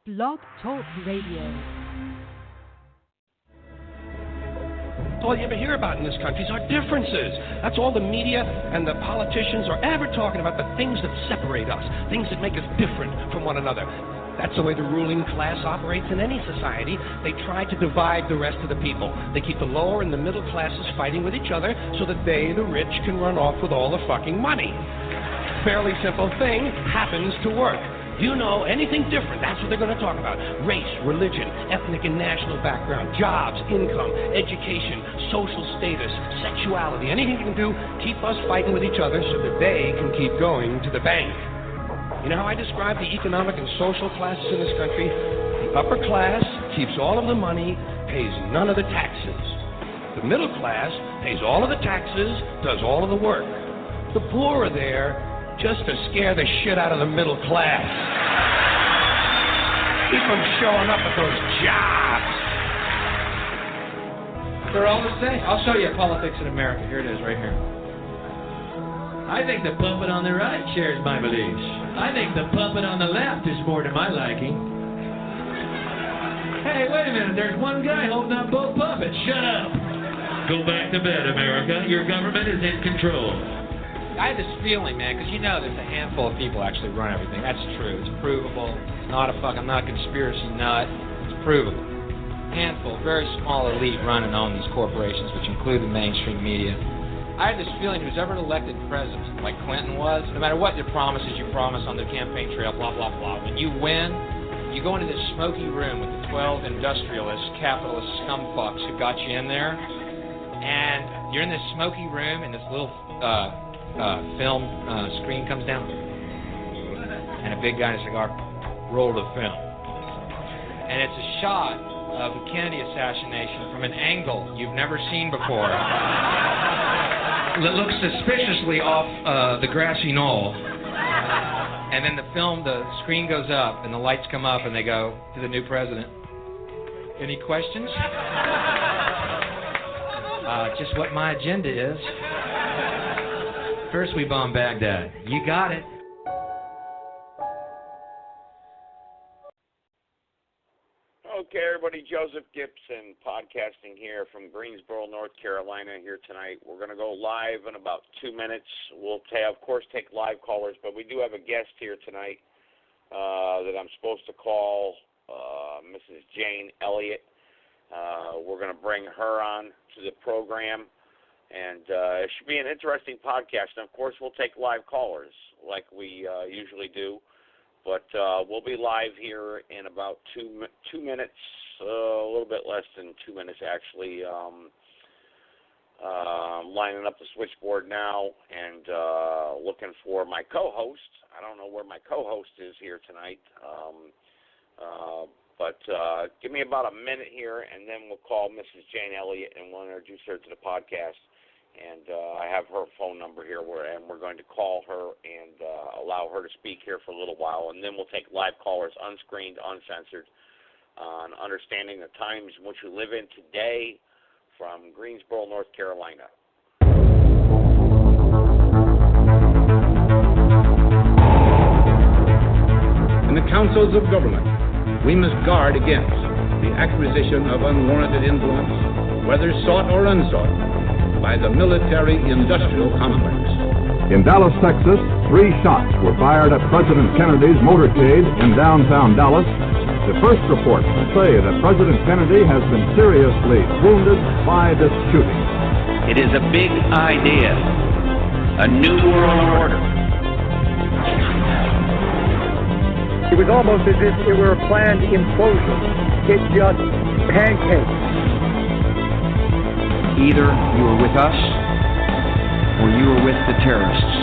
Blog Talk Radio. All you ever hear about in this country is our differences. That's all the media and the politicians are ever talking about, the things that separate us, things that make us different from one another. That's the way the ruling class operates in any society. They try to divide the rest of the people. They keep the lower and the middle classes fighting with each other so that they, the rich, can run off with all the fucking money. Fairly simple thing happens to work. You know anything different, that's what they're going to talk about. Race, religion, ethnic and national background, jobs, income, education, social status, sexuality, anything you can do, keep us fighting with each other so that they can keep going to the bank. You know how I describe the economic and social classes in this country? The upper class keeps all of the money, pays none of the taxes. The middle class pays all of the taxes, does all of the work. The poor are there just to scare the shit out of the middle class. Keep them showing up at those jobs. They're all the same. I'll show you politics in America. Here it is, right here. I think the puppet on the right shares my beliefs. I think the puppet on the left is more to my liking. Hey, wait a minute. There's one guy holding up both puppets. Shut up. Go back to bed, America. Your government is in control. I had this feeling, man, because you know there's a handful of people actually run everything. That's true. It's provable. It's not I'm not a conspiracy nut. It's provable. Handful, very small elite run and own these corporations, which include the mainstream media. I had this feeling who's ever elected president, like Clinton was, no matter what the promises you promise on the campaign trail, blah, blah, blah, when you win, you go into this smoky room with the 12 industrialist, capitalist scumfucks who got you in there, and you're in this smoky room, and this little film screen comes down, and a big guy in a cigar roll the film. And it's a shot of the Kennedy assassination from an angle you've never seen before. It looks suspiciously off the grassy knoll. And then the screen goes up, and the lights come up, and they go to the new president. Any questions? Just what my agenda is. First we bomb Baghdad. You got it. Okay, everybody, Joseph Gibson podcasting here from Greensboro, North Carolina here tonight. We're going to go live in about 2 minutes. We'll, of course, take live callers, but we do have a guest here tonight that I'm supposed to call, Mrs. Jane Elliot. We're going to bring her on to the program. And it should be an interesting podcast. And, of course, we'll take live callers like we usually do. But we'll be live here in about 2 minutes, a little bit less than 2 minutes, actually. Lining up the switchboard now and looking for my co-host. I don't know where my co-host is here tonight. But give me about a minute here, and then we'll call Mrs. Jane Elliot, and we'll introduce her to the podcast. And I have her phone number here, and we're going to call her and allow her to speak here for a little while. And then we'll take live callers, unscreened, uncensored, on understanding the times in which we live in today from Greensboro, North Carolina. In the councils of government, we must guard against the acquisition of unwarranted influence, whether sought or unsought, by the military-industrial complex. In Dallas, Texas, 3 shots were fired at President Kennedy's motorcade in downtown Dallas. The first reports say that President Kennedy has been seriously wounded by this shooting. It is a big idea, a new world order. It was almost as if it were a planned implosion. It just pancaked. Either you were with us, or you were with the terrorists.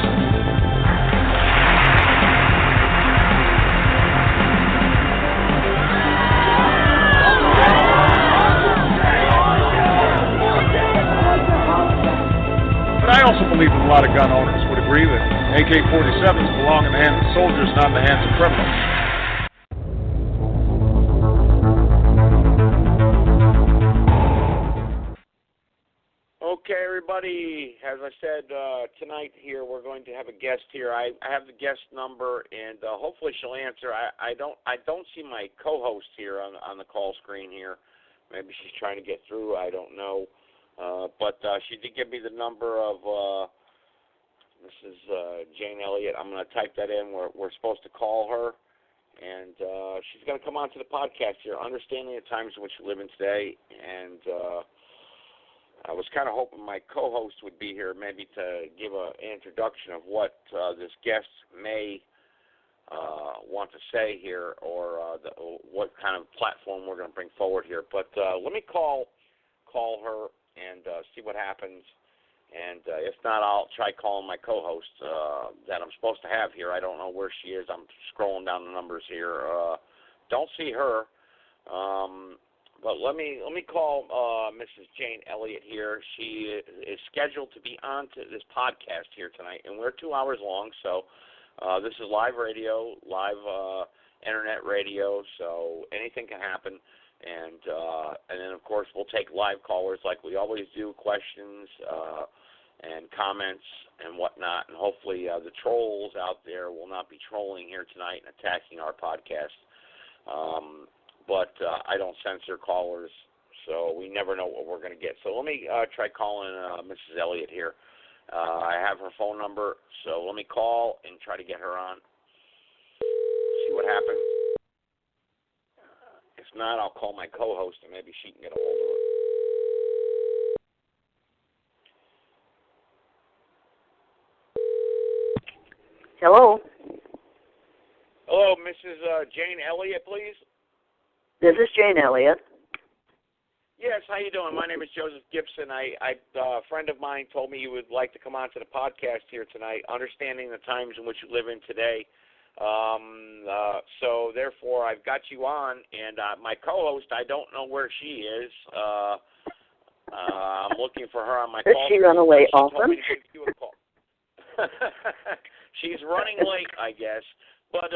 But I also believe that a lot of gun owners would agree that AK-47s belong in the hands of soldiers, not in the hands of criminals. Okay, everybody. As I said, tonight here we're going to have a guest here. I have the guest number, and hopefully she'll answer. I don't see my co-host here on the call screen here. Maybe she's trying to get through. I don't know. But she did give me the number of Mrs. Jane Elliot. I'm going to type that in. We're supposed to call her, and she's going to come on to the podcast here, understanding the times in which we live in today, and I was kind of hoping my co-host would be here maybe to give an introduction of what this guest may want to say here, or what kind of platform we're going to bring forward here. But let me call her and see what happens. And if not, I'll try calling my co-host that I'm supposed to have here. I don't know where she is. I'm scrolling down the numbers here. Don't see her. But let me call Mrs. Jane Elliot here. She is scheduled to be on to this podcast here tonight, and we're 2 hours long. So this is live radio, live internet radio. So anything can happen, and then of course we'll take live callers like we always do, questions and comments and whatnot. And hopefully the trolls out there will not be trolling here tonight and attacking our podcast. But I don't censor callers, so we never know what we're going to get. So let me try calling Mrs. Elliot here. I have her phone number, so let me call and try to get her on. See what happens. If not, I'll call my co-host and maybe she can get a hold of her. Hello. Hello, Mrs. Jane Elliot, please. This is Jane Elliot. Yes, how you doing? My name is Joseph Gibson. A friend of mine told me you would like to come on to the podcast here tonight, understanding the times in which you live in today. So therefore, I've got you on, and my co-host, I don't know where she is. I'm looking for her on my call. Does she run away often? She's running late, I guess. But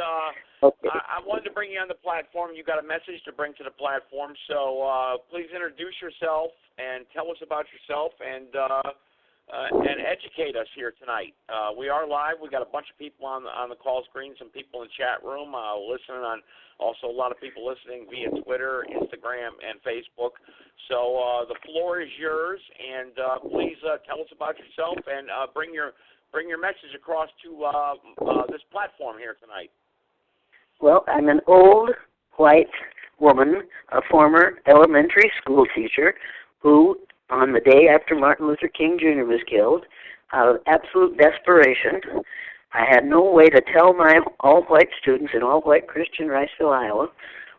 okay. I wanted to bring you on the platform. You got a message to bring to the platform, so please introduce yourself and tell us about yourself and educate us here tonight. We are live. We got a bunch of people on the call screen, some people in the chat room listening on. Also, a lot of people listening via Twitter, Instagram, and Facebook. So the floor is yours, and please tell us about yourself and bring your message across to this platform here tonight. Well, I'm an old white woman, a former elementary school teacher who, on the day after Martin Luther King Jr. was killed, out of absolute desperation, I had no way to tell my all-white students in all-white Christian Riceville, Iowa,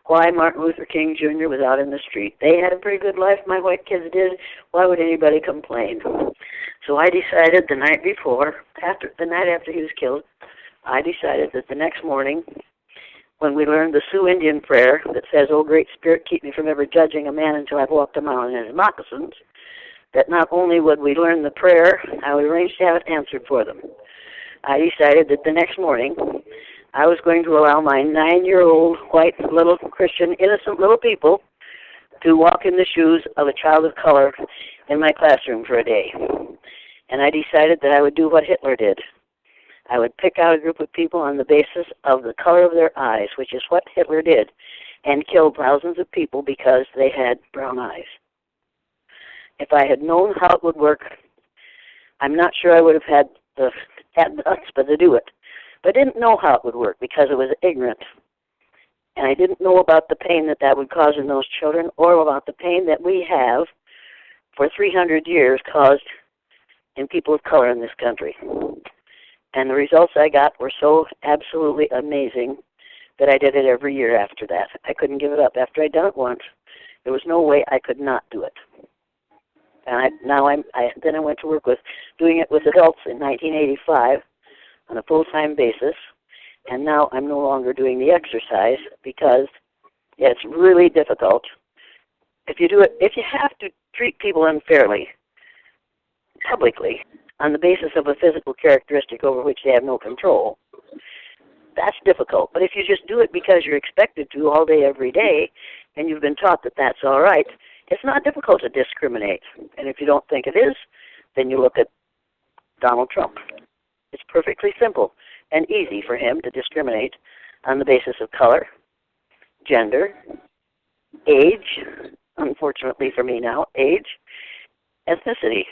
why Martin Luther King Jr. was out in the street. They had a pretty good life, my white kids did. Why would anybody complain? So I decided the night after he was killed, I decided that the next morning, when we learned the Sioux Indian prayer that says, "Oh, Great Spirit, keep me from ever judging a man until I've walked a mile in his moccasins," that not only would we learn the prayer, I would arrange to have it answered for them. I decided that the next morning, I was going to allow my 9-year-old white little Christian, innocent little people to walk in the shoes of a child of color in my classroom for a day. And I decided that I would do what Hitler did. I would pick out a group of people on the basis of the color of their eyes, which is what Hitler did, and killed thousands of people because they had brown eyes. If I had known how it would work, I'm not sure I would have had the chutzpah to do it. But I didn't know how it would work because I was ignorant. And I didn't know about the pain that would cause in those children, or about the pain that we have for 300 years caused in people of color in this country. And the results I got were so absolutely amazing that I did it every year after that. I couldn't give it up. After I'd done it once, there was no way I could not do it. And then I went to work doing it with adults in 1985 on a full-time basis, and now I'm no longer doing the exercise because it's really difficult. If you have to treat people unfairly, publicly, on the basis of a physical characteristic over which they have no control, that's difficult. But if you just do it because you're expected to all day, every day, and you've been taught that that's all right, It's not difficult to discriminate. And if you don't think it is, then you look at Donald Trump. It's perfectly simple and easy for him to discriminate on the basis of color, gender, age, unfortunately for me now, age, ethnicity.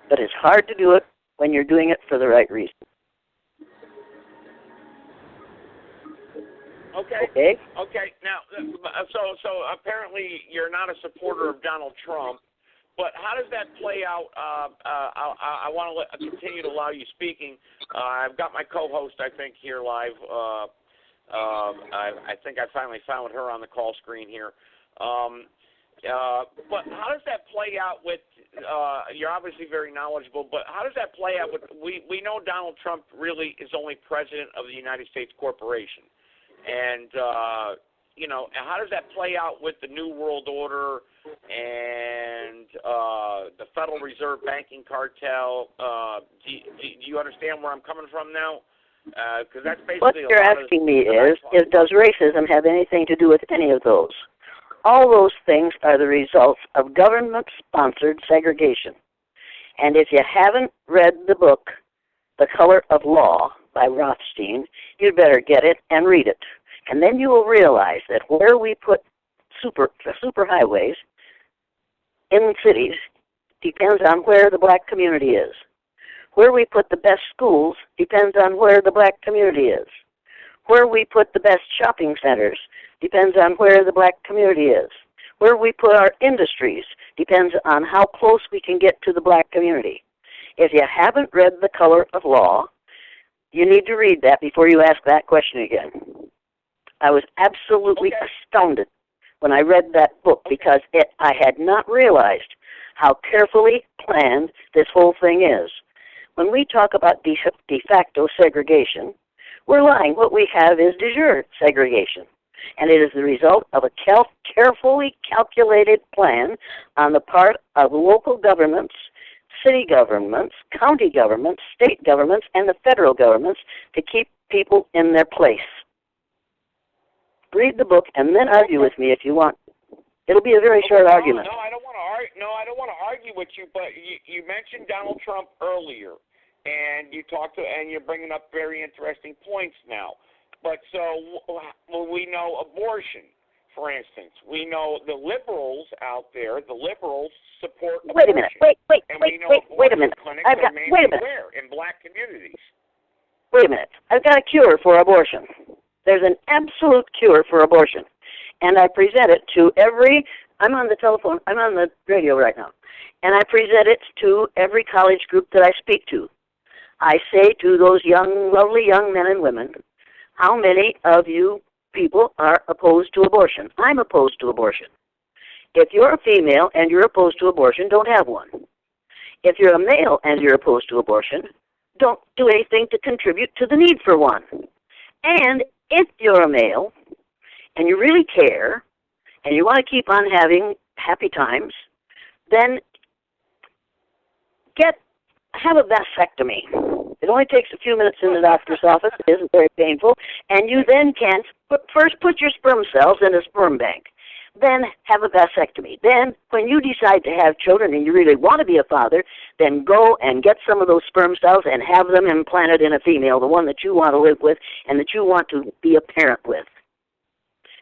But it's hard to do it when you're doing it for the right reason. Okay. Now, so apparently you're not a supporter of Donald Trump, but how does that play out? I want to continue to allow you speaking. I've got my co-host, I think, here live. I think I finally found her on the call screen here. But how does that play out with? You're obviously very knowledgeable, but how does that play out with? We know Donald Trump really is only president of the United States corporation. And, how does that play out with the New World Order and the Federal Reserve banking cartel? Do you understand where I'm coming from now? Because that's basically what you're asking me is does racism have anything to do with any of those? All those things are the results of government-sponsored segregation. And if you haven't read the book, The Color of Law, by Rothstein, you'd better get it and read it. And then you will realize that where we put superhighways in cities depends on where the black community is. Where we put the best schools depends on where the black community is. Where we put the best shopping centers depends on where the black community is. Where we put our industries depends on how close we can get to the black community. If you haven't read The Color of Law, you need to read that before you ask that question again. I was absolutely astounded when I read that book because I had not realized how carefully planned this whole thing is. When we talk about de facto segregation, we're lying. What we have is de jure segregation. And it is the result of a carefully calculated plan on the part of local governments, city governments, county governments, state governments, and the federal governments to keep people in their place. Read the book and then argue with me if you want. It'll be a very short argument. No, I don't want to argue with you. But you mentioned Donald Trump earlier, and you're bringing up very interesting points now. But so we know abortion, for instance. We know the liberals out there. The liberals support abortion. Wait a minute. Wait a minute. Wait a minute. In black communities. Wait a minute. I've got a cure for abortion. There's an absolute cure for abortion. And I present it to I'm on the radio right now, and I present it to every college group that I speak to. I say to those lovely young men and women, how many of you people are opposed to abortion? I'm opposed to abortion. If you're a female and you're opposed to abortion, don't have one. If you're a male and you're opposed to abortion, don't do anything to contribute to the need for one. And if you're a male and you really care and you want to keep on having happy times, then have a vasectomy. It only takes a few minutes in the doctor's office. It isn't very painful. And you then can first put your sperm cells in a sperm bank. Then have a vasectomy. Then, when you decide to have children and you really want to be a father, then go and get some of those sperm cells and have them implanted in a female, the one that you want to live with and that you want to be a parent with.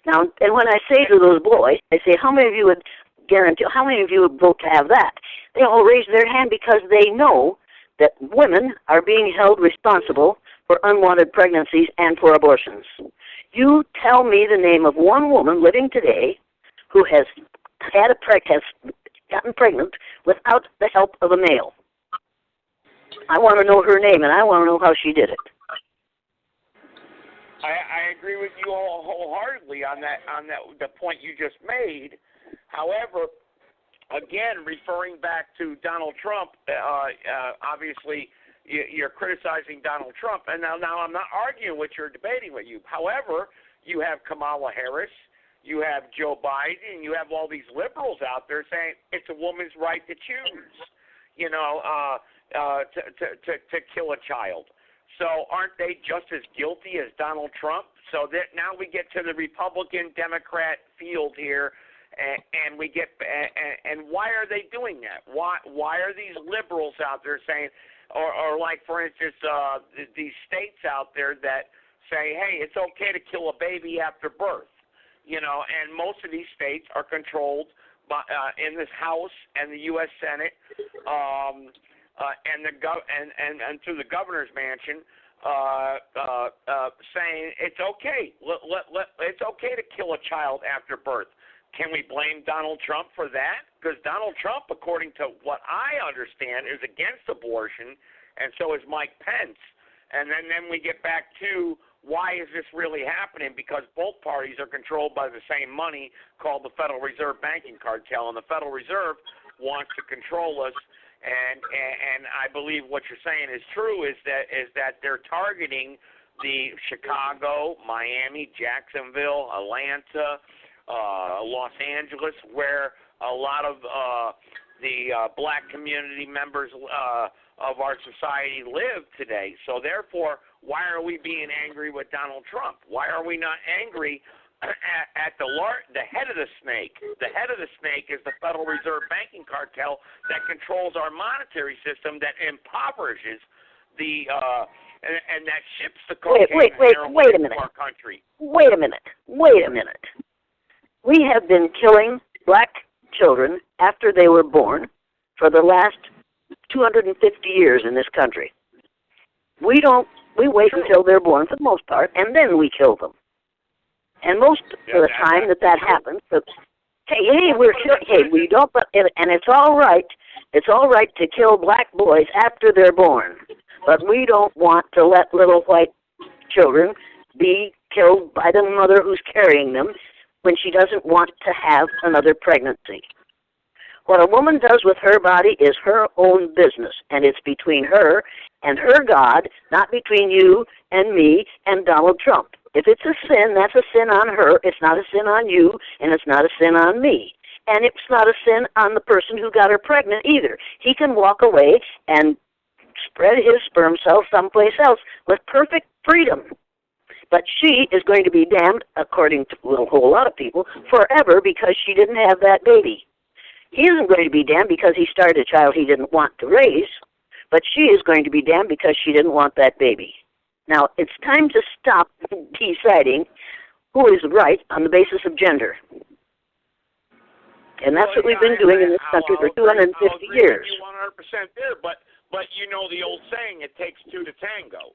Now, and when I say to those boys, I say, how many of you would vote to have that? They all raise their hand because they know that women are being held responsible for unwanted pregnancies and for abortions. You tell me the name of one woman living today who has gotten pregnant without the help of a male. I want to know her name, and I want to know how she did it. I agree with you all wholeheartedly on the point you just made. However, again, referring back to Donald Trump, obviously you're criticizing Donald Trump, and now I'm not arguing with you or debating with you. However, you have Kamala Harris, you have Joe Biden, and you have all these liberals out there saying it's a woman's right to choose, to kill a child. So aren't they just as guilty as Donald Trump? So that now we get to the Republican-Democrat field here, and we get and why are they doing that? Why are these liberals out there saying, or like for instance, these states out there that say, hey, it's okay to kill a baby after birth, and most of these states are controlled by in this House and the U.S. Senate, and through the governor's mansion, saying it's okay. It's okay to kill a child after birth. Can we blame Donald Trump for that? Because Donald Trump, according to what I understand, is against abortion, and so is Mike Pence. And then we get back to why is this really happening? Because both parties are controlled by the same money called the Federal Reserve Banking Cartel, and the Federal Reserve wants to control us. And I believe what you're saying is true, is that they're targeting the Chicago, Miami, Jacksonville, Atlanta, Los Angeles, where a lot of the black community members of our society live today. So therefore, why are we being angry with Donald Trump? Why are we not angry at the head of the snake? The head of the snake is the Federal Reserve Banking Cartel that controls our monetary system, that impoverishes the and that ships the cocaine wait a minute. to our country. Wait a minute. We have been killing black children after they were born for the last 250 years in this country. We wait until they're born for the most part, and then we kill them. And most of the time that happens, we don't. And it's all right. It's all right to kill black boys after they're born, but we don't want to let little white children be killed by the mother who's carrying them when she doesn't want to have another pregnancy. What a woman does with her body is her own business, and it's between her and her God, not between you and me and Donald Trump. If it's a sin, that's a sin on her. It's not a sin on you, and it's not a sin on me. And it's not a sin on the person who got her pregnant either. He can walk away and spread his sperm cells someplace else with perfect freedom. But she is going to be damned, according to a whole lot of people, forever because she didn't have that baby. He isn't going to be damned because he started a child he didn't want to raise, but she is going to be damned because she didn't want that baby. Now, it's time to stop deciding who is right on the basis of gender. And that's what we've been doing in this country for 250 years. I'll agree with you 100% there, but you know the old saying, it takes two to tango,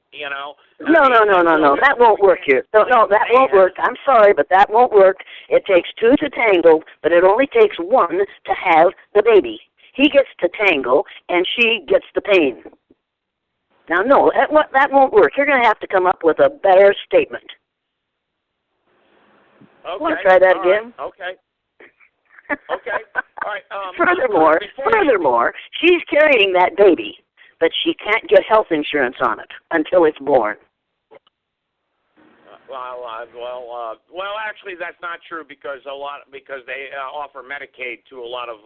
No, that won't work here. No, that won't work. I'm sorry, but that won't work. It takes two to tango, but it only takes one to have the baby. He gets to tango, and she gets the pain. Now, no, that won't work. You're going to have to come up with a better statement. Okay. Want to try that again? Right. Okay. All right. Furthermore, she's carrying that baby, but she can't get health insurance on it until it's born. Well, actually, that's not true because they offer Medicaid to a lot of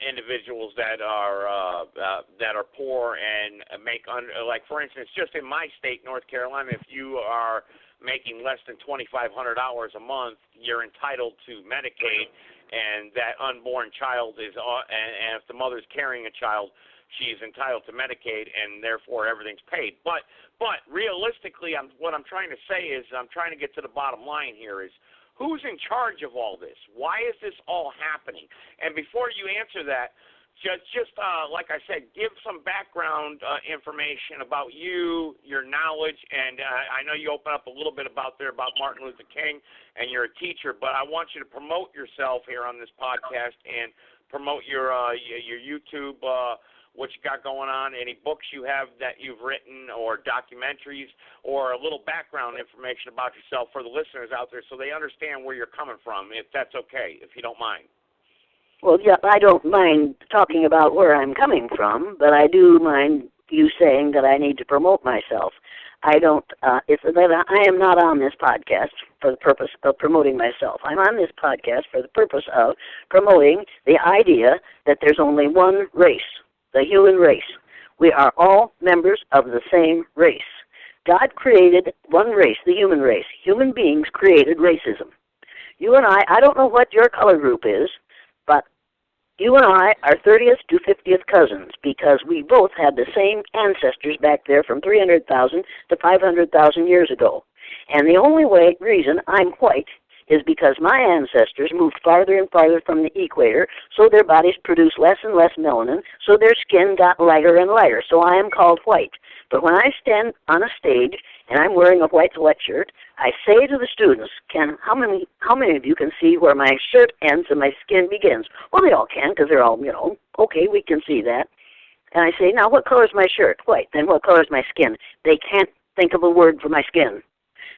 individuals that are poor and make like for instance, just in my state, North Carolina, if you are making less than $2,500 a month, you're entitled to Medicaid, and that unborn child is, and if the mother's carrying a child, she's entitled to Medicaid, and therefore everything's paid. But realistically, what I'm trying to say is, I'm trying to get to the bottom line here is, who's in charge of all this? Why is this all happening? And before you answer that, just like I said, give some background information about you, your knowledge, and I know you open up a little bit about Martin Luther King, and you're a teacher, but I want you to promote yourself here on this podcast and promote your YouTube, what you got going on, any books you have that you've written, or documentaries, or a little background information about yourself for the listeners out there so they understand where you're coming from, if that's okay, if you don't mind. Well, yeah, I don't mind talking about where I'm coming from, but I do mind you saying that I need to promote myself. I don't. It's that I am not on this podcast for the purpose of promoting myself. I'm on this podcast for the purpose of promoting the idea that there's only one race, the human race. We are all members of the same race. God created one race, the human race. Human beings created racism. you and I don't know what your color group is, but you and I are 30th to 50th cousins because we both had the same ancestors back there from 300,000 to 500,000 years ago. And the only reason I'm white is because my ancestors moved farther and farther from the equator, so their bodies produced less and less melanin, so their skin got lighter and lighter. So I am called white. But when I stand on a stage and I'm wearing a white sweatshirt, I say to the students, how many of you can see where my shirt ends and my skin begins? Well, they all can because they're all, okay, we can see that. And I say, now what color is my shirt? White. Then what color is my skin? They can't think of a word for my skin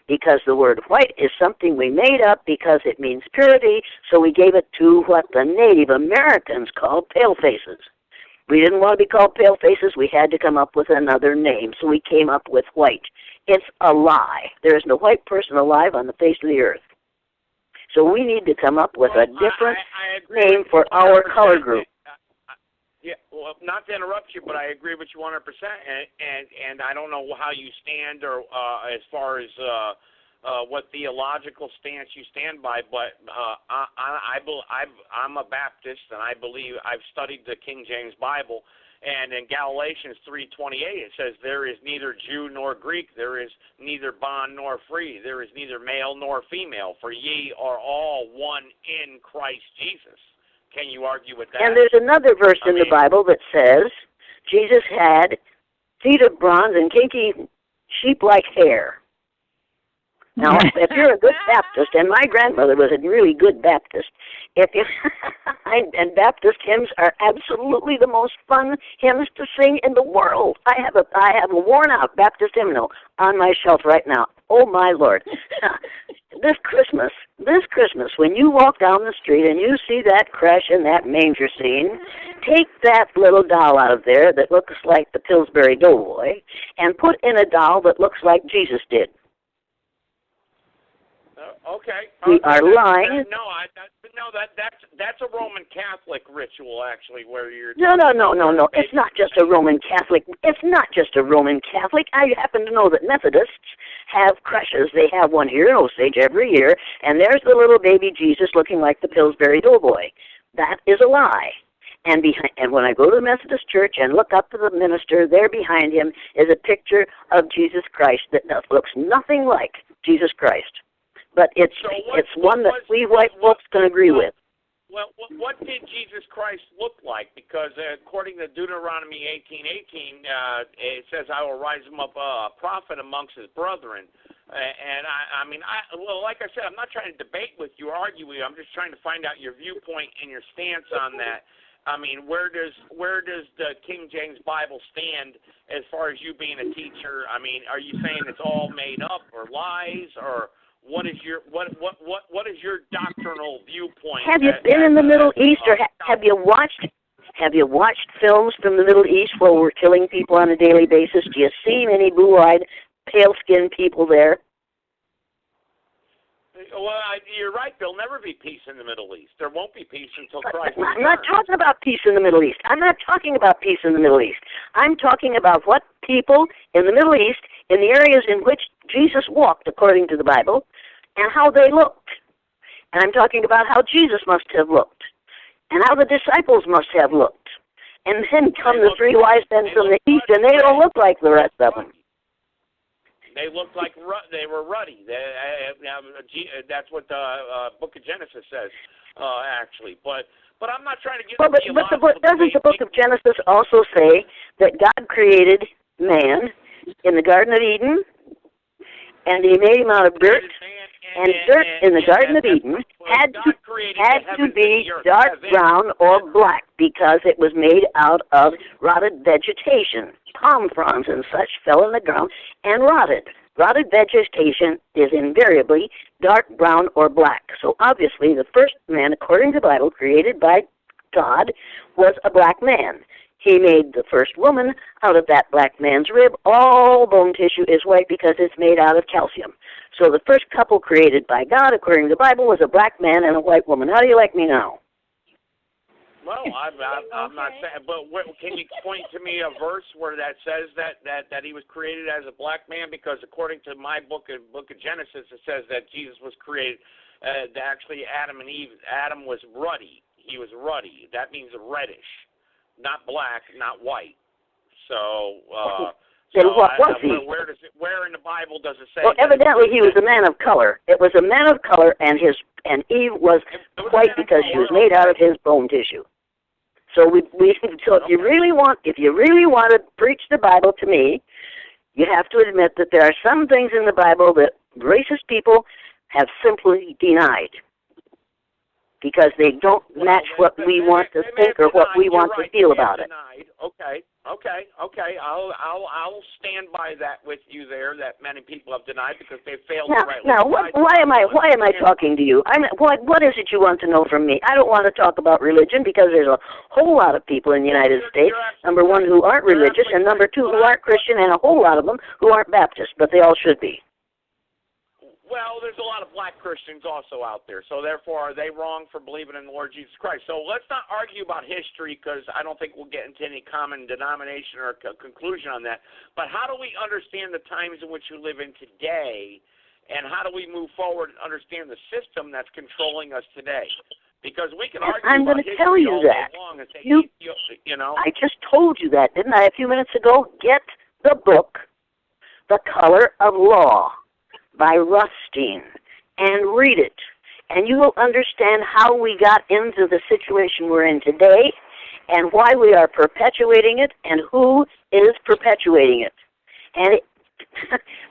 because the word white is something we made up because it means purity, so we gave it to what the Native Americans called palefaces. We didn't want to be called palefaces. We had to come up with another name, so we came up with white. It's a lie. There is no white person alive on the face of the earth. So we need to come up with a different name for our color group. Yeah, well, not to interrupt you, but I agree with you 100%. And I don't know how you stand or as far as what theological stance you stand by, but I'm a Baptist, and I believe I've studied the King James Bible. And in Galatians 3:28, it says, there is neither Jew nor Greek, there is neither bond nor free, there is neither male nor female, for ye are all one in Christ Jesus. Can you argue with that? And there's another verse in the Bible that says Jesus had feet of bronze and kinky sheep-like hair. Now, if you're a good Baptist, and my grandmother was a really good Baptist, and Baptist hymns are absolutely the most fun hymns to sing in the world. I have a worn-out Baptist hymnal on my shelf right now. Oh, my Lord. This Christmas, when you walk down the street and you see that creche and that manger scene, take that little doll out of there that looks like the Pillsbury Doughboy and put in a doll that looks like Jesus did. Okay. We are lying. That's a Roman Catholic ritual, actually, where you're. No. It's not just a Roman Catholic. It's not just a Roman Catholic. I happen to know that Methodists have creches. They have one here in Osage every year, and there's the little baby Jesus looking like the Pillsbury Doughboy. That is a lie. And when I go to the Methodist church and look up to the minister, there behind him is a picture of Jesus Christ that looks nothing like Jesus Christ. But it's one that we white folks can agree with. Well, what did Jesus Christ look like? Because according to Deuteronomy 18:18, it says, "I will rise him up a prophet amongst his brethren." And like I said, I'm not trying to debate with you or argue with you. I'm just trying to find out your viewpoint and your stance on that. I mean, where does the King James Bible stand as far as you being a teacher? I mean, are you saying it's all made up or lies, or what is your doctrinal viewpoint? Have you been in the Middle East, or have you watched films from the Middle East where we're killing people on a daily basis? Do you see many blue-eyed, pale-skinned people there? Well, you're right. There'll never be peace in the Middle East. There won't be peace until Christ returns. I'm not talking about peace in the Middle East. I'm talking about what people in the Middle East, in the areas in which Jesus walked, according to the Bible, and how they looked. And I'm talking about how Jesus must have looked, and how the disciples must have looked. And then come the three wise men from the east, and they don't look like the rest of them. They looked like they were ruddy. That's what the Book of Genesis says, actually. But I'm not trying to get. But doesn't the Book of Genesis also say that God created man in the Garden of Eden, and He made him out of dirt, and dirt in the Garden of Eden had to be dark brown or black because it was made out of rotted vegetation. Palm fronds and such fell in the ground and rotted. Rotted vegetation is invariably dark brown or black. So obviously the first man, according to the Bible, created by God, was a black man. He made the first woman out of that black man's rib. All bone tissue is white because it's made out of calcium. So the first couple created by God, according to the Bible, was a black man and a white woman. How do you like me now? Well, I'm not saying, but can you point to me a verse where that says that he was created as a black man? Because according to my book of Genesis, it says that Jesus was created. Actually, Adam and Eve. Adam was ruddy. He was ruddy. That means reddish, not black, not white. So. Then what was he? Where in the Bible does it say? Well, evidently he was a man of color. It was a man of color, and Eve was white because she was made out of his bone tissue. So so if you really want to preach the Bible to me, you have to admit that there are some things in the Bible that racist people have simply denied because they don't match what we want to think or what we want to feel about it. Okay. I'll stand by that with you there. That many people have denied because they failed to rightly. Now, why am I talking to you? What is it you want to know from me? I don't want to talk about religion because there's a whole lot of people in the United States. Number one, who aren't religious, and number two, who aren't Christian, and a whole lot of them who aren't Baptist, but they all should be. Well, there's a lot of black Christians also out there, so therefore are they wrong for believing in the Lord Jesus Christ? So let's not argue about history because I don't think we'll get into any common denomination or conclusion on that. But how do we understand the times in which we live in today, and how do we move forward and understand the system that's controlling us today? Because we can argue I'm going to tell you that. Long and say, you know. I just told you that, didn't I, a few minutes ago? Get the book, The Color of Law, by Rothstein, and read it, and you will understand how we got into the situation we're in today and why we are perpetuating it and who is perpetuating it. And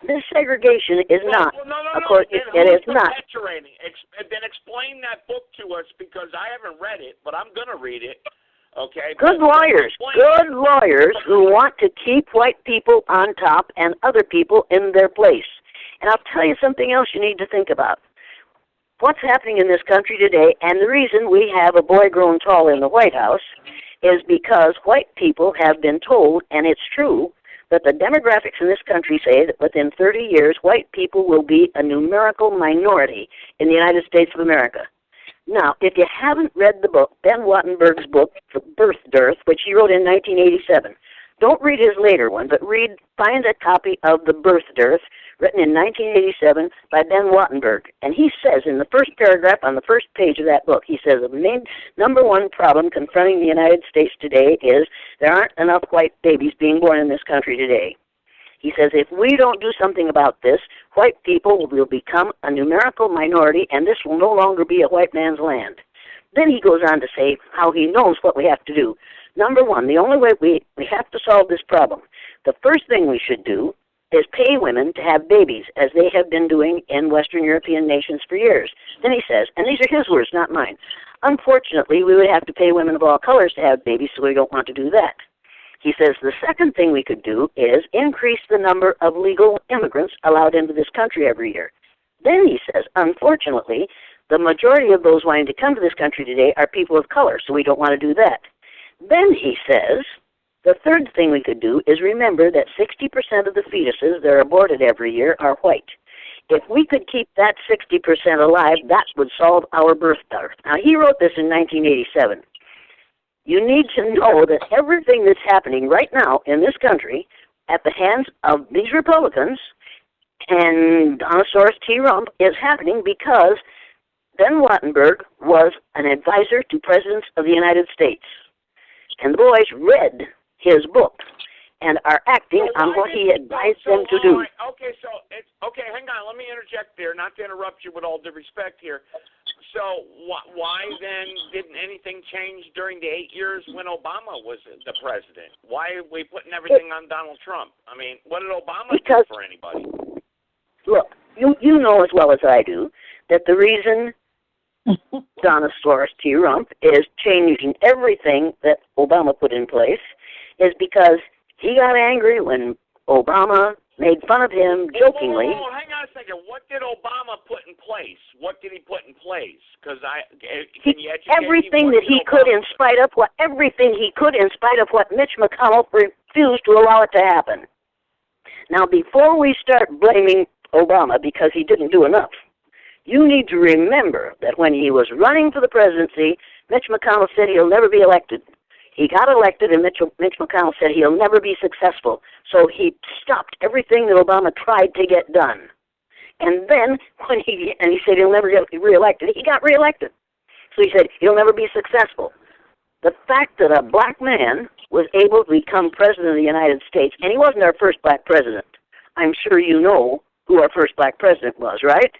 this segregation is not. Of course, it is not. Then explain that book to us because I haven't read it, but I'm going to read it. Okay. Good lawyers who want to keep white people on top and other people in their place. And I'll tell you something else you need to think about. What's happening in this country today, and the reason we have a boy grown tall in the White House, is because white people have been told, and it's true, that the demographics in this country say that within 30 years, white people will be a numerical minority in the United States of America. Now, if you haven't read the book, Ben Wattenberg's book, The Birth Dearth, which he wrote in 1987, don't read his later one, but find a copy of The Birth Dearth, written in 1987 by Ben Wattenberg. And he says in the first paragraph on the first page of that book, he says the main number one problem confronting the United States today is there aren't enough white babies being born in this country today. He says if we don't do something about this, white people will become a numerical minority and this will no longer be a white man's land. Then he goes on to say how he knows what we have to do. Number one, the only way we have to solve this problem, the first thing we should do is pay women to have babies, as they have been doing in Western European nations for years. Then he says, and these are his words, not mine, unfortunately, we would have to pay women of all colors to have babies, so we don't want to do that. He says the second thing we could do is increase the number of legal immigrants allowed into this country every year. Then he says, unfortunately, the majority of those wanting to come to this country today are people of color, so we don't want to do that. Then he says, the third thing we could do is remember that 60% of the fetuses that are aborted every year are white. If we could keep that 60% alive, that would solve our birth dearth. Now, he wrote this in 1987. You need to know that everything that's happening right now in this country at the hands of these Republicans and Donosaurus T. Rump is happening because Ben Wattenberg was an advisor to presidents of the United States. And the boys read his book and are acting on what he advised them to do. Okay, hang on. Let me interject there, not to interrupt you with all due respect here. So why then didn't anything change during the 8 years when Obama was the president? Why are we putting everything on Donald Trump? I mean, what did Obama do for anybody? Look, you know as well as I do that the reason Donosaurus T. Rump is changing everything that Obama put in place is because he got angry when Obama made fun of him jokingly. Whoa, hang on a second. What did Obama put in place? What did he put in place? Because everything that he could, in spite of what Mitch McConnell refused to allow it to happen. Now, before we start blaming Obama because he didn't do enough, you need to remember that when he was running for the presidency, Mitch McConnell said he'll never be elected. He got elected, and Mitch McConnell said he'll never be successful. So he stopped everything that Obama tried to get done. And then when he said he'll never get reelected, he got reelected. So he said he'll never be successful. The fact that a black man was able to become president of the United States, and he wasn't our first black president. I'm sure you know who our first black president was, right?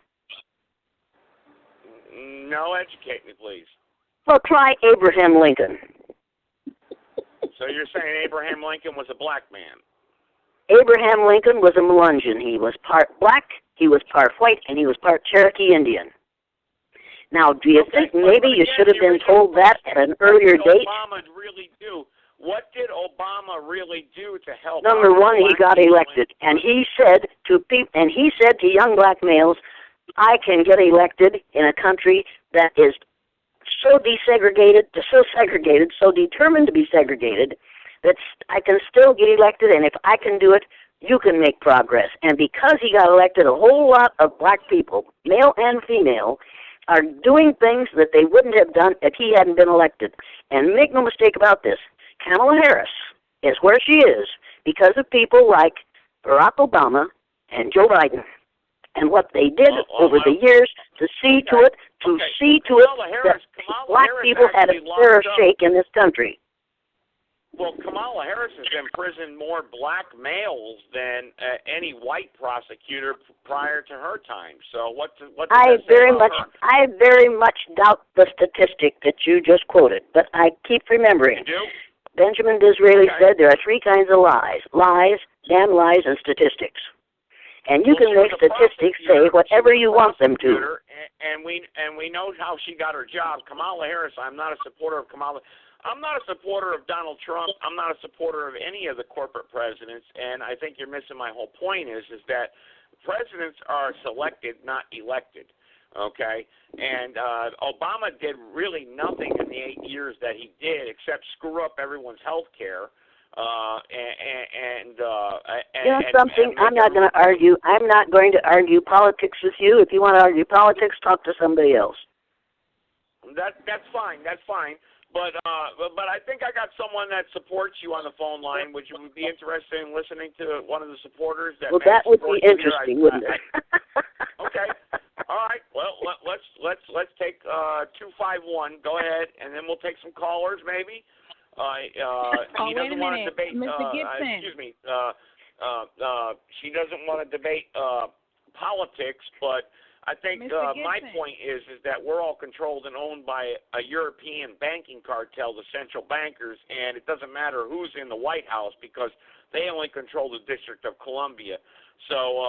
No, educate me, please. Well, try Abraham Lincoln. So you're saying Abraham Lincoln was a black man? Abraham Lincoln was a Melungeon. He was part black, he was part white, and he was part Cherokee Indian. Now, do you think maybe you should have been told that at an earlier date? Obama really do? What did Obama really do to help? Number one, he got elected, and he said to young black males, "I can get elected in a country that is so desegregated, so determined to be segregated, that I can still get elected, and if I can do it, you can make progress." And because he got elected, a whole lot of black people, male and female, are doing things that they wouldn't have done if he hadn't been elected. And make no mistake about this, Kamala Harris is where she is because of people like Barack Obama and Joe Biden and what they did over the years to see to it that black people had a fair shake in this country. Well, Kamala Harris has imprisoned more black males than any white prosecutor prior to her time. So what I very much doubt the statistic that you just quoted, but I keep remembering. You do? Benjamin Disraeli said there are three kinds of lies: lies, damn lies, and statistics. And you can make statistics say whatever you want them to. And we know how she got her job. Kamala Harris, I'm not a supporter of Kamala. I'm not a supporter of Donald Trump. I'm not a supporter of any of the corporate presidents. And I think you're missing my whole point is that presidents are selected, not elected. Okay? And Obama did really nothing in the 8 years that he did except screw up everyone's health care. You know something? I'm not going to argue. I'm not going to argue politics with you. If you want to argue politics, talk to somebody else. That's fine. That's fine. But I think I got someone that supports you on the phone line. Would you be interested in listening to one of the supporters? That that would be interesting, wouldn't it? Okay. All right. Well, let's take 251. Go ahead, and then we'll take some callers maybe. He doesn't want to debate. Mr. Gibson. Excuse me. She doesn't want to debate politics, but I think my point is that we're all controlled and owned by a European banking cartel, the central bankers, and it doesn't matter who's in the White House because they only control the District of Columbia. So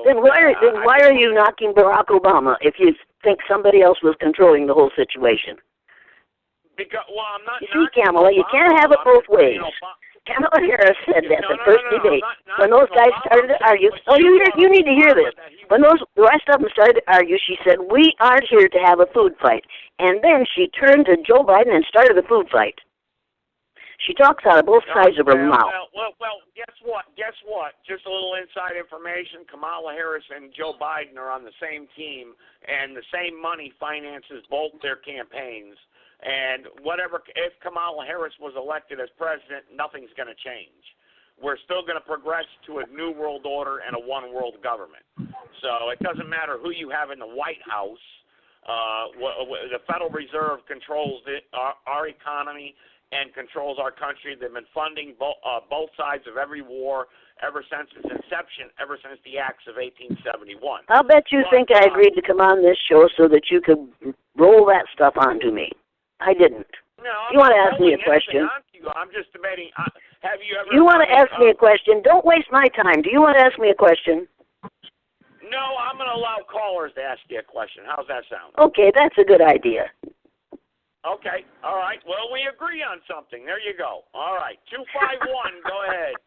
Then why are you knocking Barack Obama if you think somebody else was controlling the whole situation? Because I'm not. You see, Kamala, you can't have it both ways. Kamala Harris said that the first debate, when those guys started to argue. Oh, you need to hear this. When the rest of them started to argue, she said, "We aren't here to have a food fight." And then she turned to Joe Biden and started a food fight. She talks out of both sides of her mouth. Well, guess what? Just a little inside information. Kamala Harris and Joe Biden are on the same team, and the same money finances both their campaigns. And if Kamala Harris was elected as president, nothing's going to change. We're still going to progress to a new world order and a one world government. So it doesn't matter who you have in the White House. The Federal Reserve controls our economy and controls our country. They've been funding both sides of every war ever since its inception, ever since the acts of 1871. I'll bet you think I agreed to come on this show so that you could roll that stuff onto me. I didn't. No, you want to ask me a question? I'm just debating. Have you ever? You want to ask me a question? Don't waste my time. Do you want to ask me a question? No, I'm going to allow callers to ask you a question. How's that sound? Okay, that's a good idea. Okay, all right. Well, we agree on something. There you go. All right, 251. Go ahead.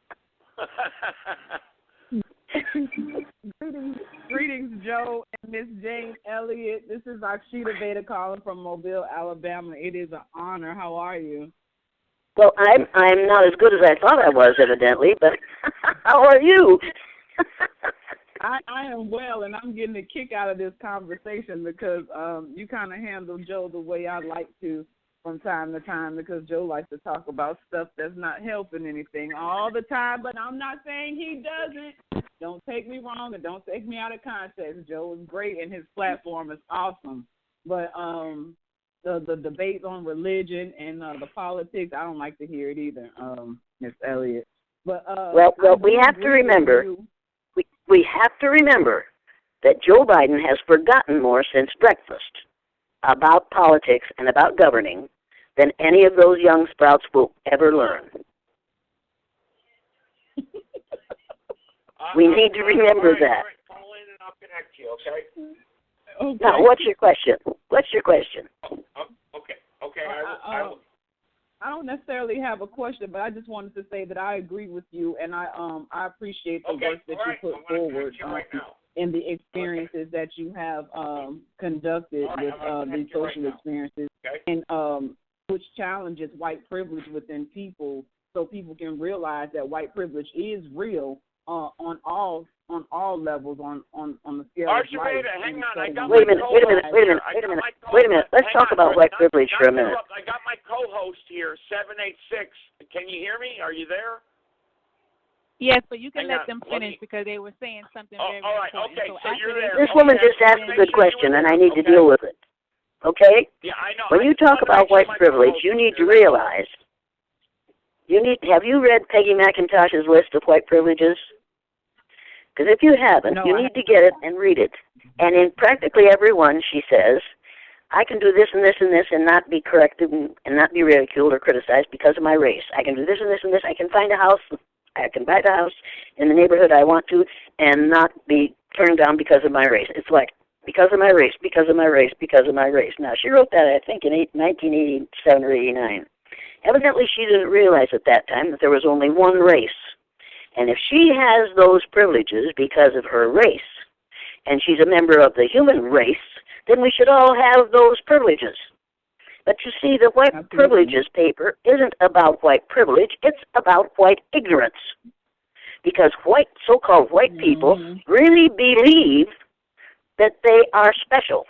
Greetings, Joe and Miss Jane Elliot. This is Akshita Veda calling from Mobile, Alabama. It is an honor. How are you? Well, I'm not as good as I thought I was, evidently, but how are you? I am well, and I'm getting a kick out of this conversation because you kind of handle Joe the way I like to from time to time, because Joe likes to talk about stuff that's not helping anything all the time, but I'm not saying he doesn't. Don't take me wrong and don't take me out of context. Joe is great, and his platform is awesome. But the debates on religion and the politics, I don't like to hear it either, Miss Elliot. But well, we have to remember. We have to remember that Joe Biden has forgotten more since breakfast about politics and about governing than any of those young sprouts will ever learn. We need to remember that. All right, call in and I'll connect you, okay? Okay. Now, what's your question? Okay. I don't necessarily have a question, but I just wanted to say that I agree with you, and I appreciate the work that you put forward and the experiences that you have conducted with these social experiences, and which challenges white privilege within people, so people can realize that white privilege is real on all levels on the scale of life. Hang on, I got Wait a minute. Let's talk about white privilege for a minute. I got my co-host here, 786. Can you hear me? Are you there? Yes, but you can let them finish because they were saying something very important. All right, okay, so you're there. This woman just asked a good question, and I need to deal with it. Okay? Yeah, I know. When you talk about white privilege, you need to realize, have you read Peggy McIntosh's list of white privileges? Because if you haven't, you need to get it and read it. And in practically every one, she says, I can do this and this and this and not be corrected and not be ridiculed or criticized because of my race. I can do this and this and this. I can find a house. I can buy the house in the neighborhood I want to and not be turned down because of my race. It's like, because of my race, because of my race, because of my race. Now, she wrote that, I think, in 1987 or 89. Evidently, she didn't realize at that time that there was only one race. And if she has those privileges because of her race, and she's a member of the human race, then we should all have those privileges. But you see, the white privileges paper isn't about white privilege, it's about white ignorance. Because so-called white people really believe that they are special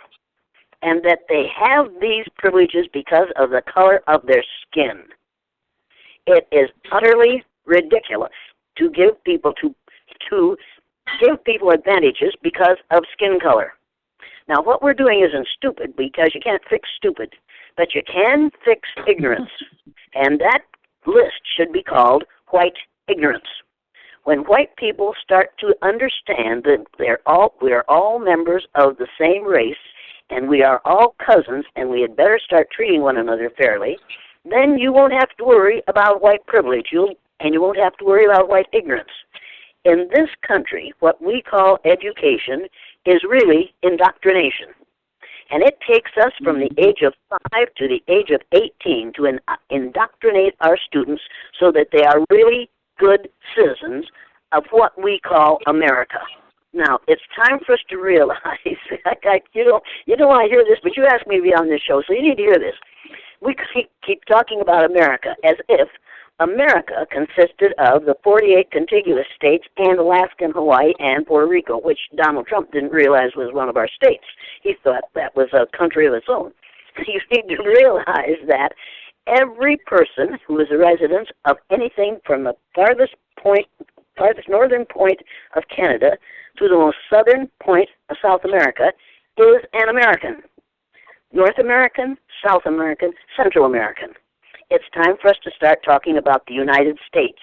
and that they have these privileges because of the color of their skin. It is utterly ridiculous to give people advantages because of skin color. Now, what we're doing isn't stupid, because you can't fix stupid, but you can fix ignorance, and that list should be called white ignorance. When white people start to understand that we are all members of the same race, and we are all cousins, and we had better start treating one another fairly, then you won't have to worry about white privilege, and you won't have to worry about white ignorance. In this country, what we call education is really indoctrination. And it takes us from the age of 5 to the age of 18 to indoctrinate our students so that they are really good citizens of what we call America. Now, it's time for us to realize, you don't want to hear this, but you asked me to be on this show, so you need to hear this. We keep talking about America as if America consisted of the 48 contiguous states and Alaska and Hawaii and Puerto Rico, which Donald Trump didn't realize was one of our states. He thought that was a country of its own. You need to realize that every person who is a resident of anything from the farthest northern point of Canada to the most southern point of South America is an American. North American, South American, Central American. It's time for us to start talking about the United States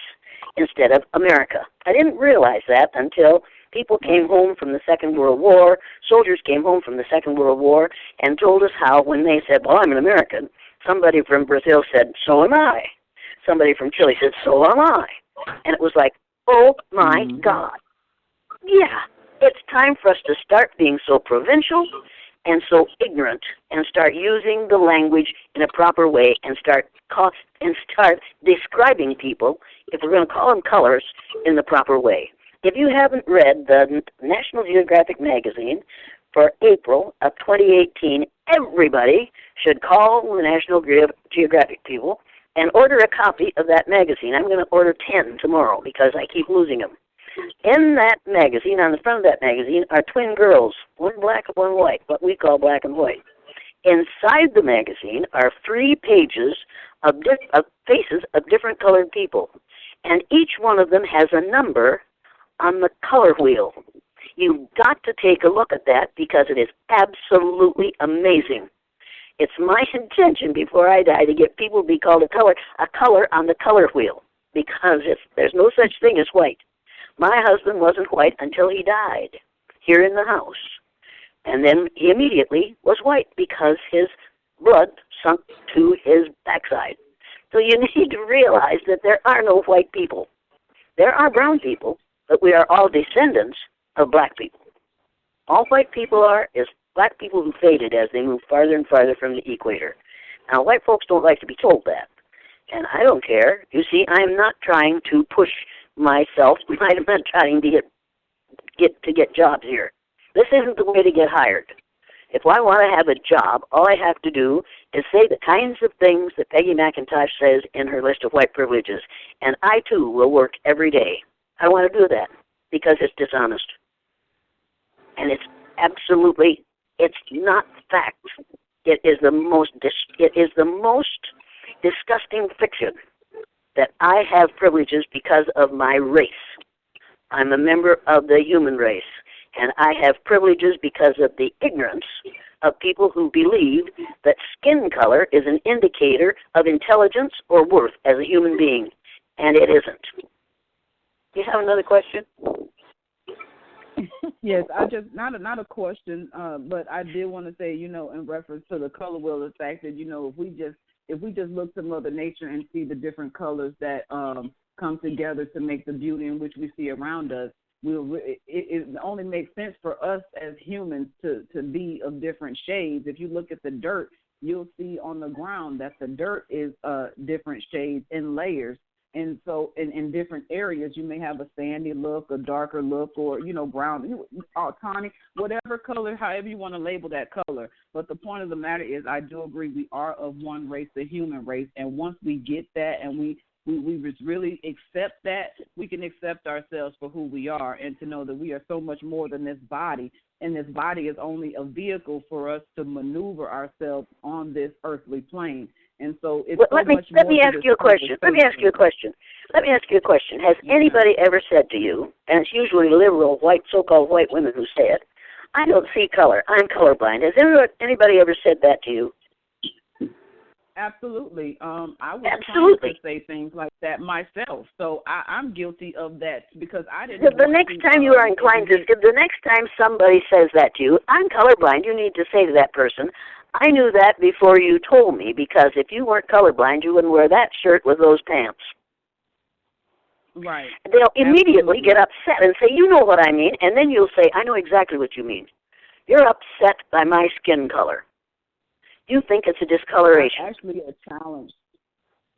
instead of America. I didn't realize that until people came home from the Second World War, soldiers came home from the Second World War, and told us how when they said, well, I'm an American, somebody from Brazil said, so am I. Somebody from Chile said, so am I. And it was like, oh, my God. Yeah, it's time for us to start being so provincial and so ignorant and start using the language in a proper way and start describing people, if we're going to call them colors, in the proper way. If you haven't read the National Geographic magazine for April of 2018, everybody should call the National Geographic people and order a copy of that magazine. I'm going to order 10 tomorrow because I keep losing them. In that magazine, on the front of that magazine, are twin girls, one black and one white, what we call black and white. Inside the magazine are 3 pages of faces of different colored people, and each one of them has a number on the color wheel. You've got to take a look at that because it is absolutely amazing. It's my intention before I die to get people to be called a color on the color wheel, because there's no such thing as white. My husband wasn't white until he died here in the house. And then he immediately was white because his blood sunk to his backside. So you need to realize that there are no white people. There are brown people, but we are all descendants of black people. All white people are is black people who faded as they move farther and farther from the equator. Now, white folks don't like to be told that. And I don't care. You see, I'm not trying to push myself. I'm not trying to get jobs here. This isn't the way to get hired. If I want to have a job, all I have to do is say the kinds of things that Peggy McIntosh says in her list of white privileges, and I, too, will work every day. I want to do that because it's dishonest. And it's absolutely, it's not fact. It is the most disgusting fiction that I have privileges because of my race. I'm a member of the human race. And I have privileges because of the ignorance of people who believe that skin color is an indicator of intelligence or worth as a human being. And it isn't. Do you have another question? Yes, I just not a question, but I did want to say, in reference to the color wheel, the fact that if we just look to Mother Nature and see the different colors that come together to make the beauty in which we see around us, it only makes sense for us as humans to be of different shades. If you look at the dirt, you'll see on the ground that the dirt is different shades and layers. And so in different areas, you may have a sandy look, a darker look, or, brown, tawny, whatever color, however you want to label that color. But the point of the matter is I do agree we are of one race, the human race. And once we get that and we really accept that, we can accept ourselves for who we are and to know that we are so much more than this body, and this body is only a vehicle for us to maneuver ourselves on this earthly plane. And so it's let me ask you a question. Has anybody ever said to you, and it's usually liberal, so-called white women who say it, I don't see color, I'm colorblind. Has anybody ever said that to you? Absolutely. I was trying to say things like that myself, so I'm guilty of that because I didn't. The next time you are inclined to, the next time somebody says that to you, I'm colorblind, you need to say to that person, I knew that before you told me, because if you weren't colorblind, you wouldn't wear that shirt with those pants. Right. They'll immediately get upset and say, you know what I mean, and then you'll say, I know exactly what you mean. You're upset by my skin color. You think it's a discoloration.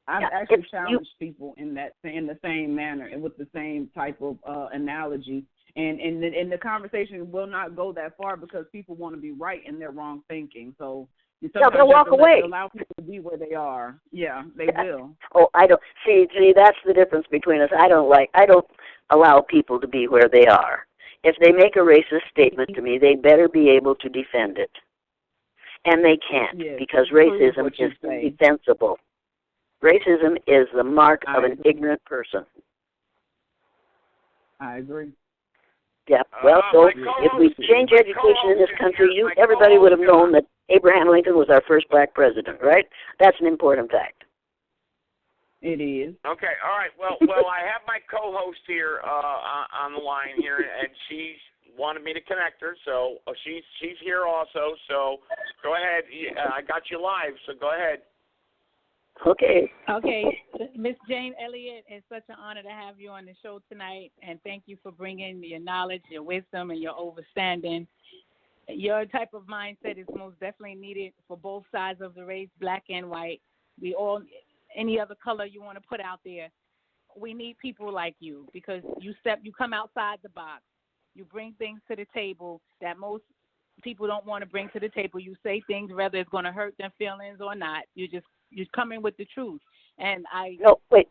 I've actually challenged people in the same manner and with the same type of analogy. And the conversation will not go that far because people want to be right in their wrong thinking. So they'll walk away. Allow people to be where they are. Yeah, they will. Oh, I don't see. That's the difference between us. I don't allow people to be where they are. If they make a racist statement to me, they better be able to defend it. And they can't, because racism is indefensible. Racism is the mark of an ignorant person. I agree. Yeah. Well, so if we change education in this country, everybody would have known that Abraham Lincoln was our first black president, right? That's an important fact. It is. Okay. All right. Well, I have my co-host here on the line here, and she's wanted me to connect her, so she's here also. So go ahead. I got you live, so go ahead. Okay. Miss Jane Elliot, it's such an honor to have you on the show tonight, and thank you for bringing your knowledge, your wisdom, and your understanding. Your type of mindset is most definitely needed for both sides of the race, black and white. We all, any other color you want to put out there, we need people like you because you come outside the box. You bring things to the table that most people don't want to bring to the table. You say things whether it's going to hurt their feelings or not. You come in with the truth, and I have to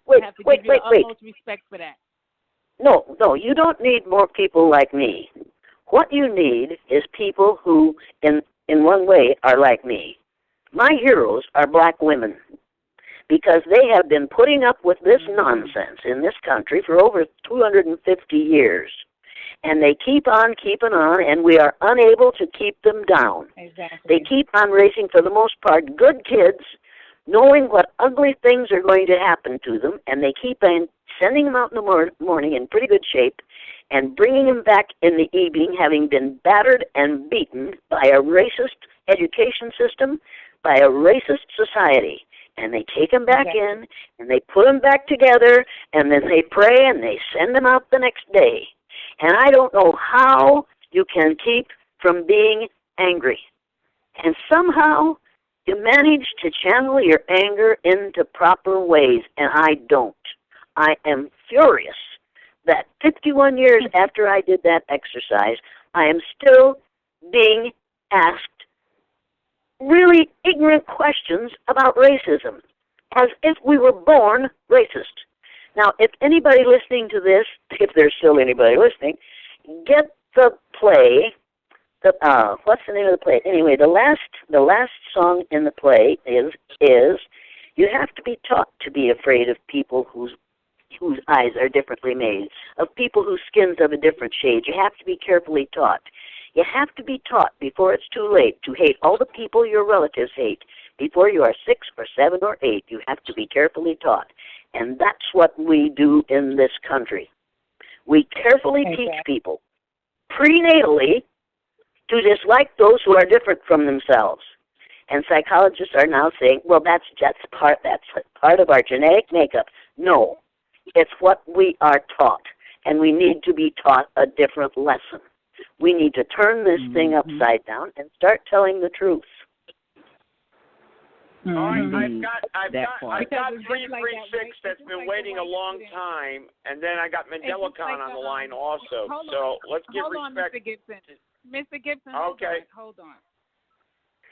give you the utmost respect for that. No, you don't need more people like me. What you need is people who, in one way, are like me. My heroes are black women because they have been putting up with this nonsense in this country for over 250 years. And they keep on keeping on, and we are unable to keep them down. Exactly. They keep on raising, for the most part, good kids, knowing what ugly things are going to happen to them, and they keep on sending them out in the morning in pretty good shape and bringing them back in the evening having been battered and beaten by a racist education system, by a racist society. And they take them back in, and they put them back together, and then they pray, and they send them out the next day. And I don't know how you can keep from being angry. And somehow you manage to channel your anger into proper ways, and I don't. I am furious that 51 years after I did that exercise, I am still being asked really ignorant questions about racism, as if we were born racist. Now, if anybody listening to this, if there's still anybody listening, get the play. What's the name of the play? Anyway, the last song in the play is you have to be taught to be afraid of people whose eyes are differently made, of people whose skins of a different shade. You have to be carefully taught. You have to be taught before it's too late to hate all the people your relatives hate. Before you are 6 or 7 or 8, you have to be carefully taught. And that's what we do in this country. We carefully teach people prenatally to dislike those who are different from themselves. And psychologists are now saying, well, that's part of our genetic makeup. No, it's what we are taught, and we need to be taught a different lesson. We need to turn this thing upside down and start telling the truth. All right, I've got 336 that's been waiting a long time, and then I got Mandelicon on the line also. So let's give respect. Mr. Gibson, hold on.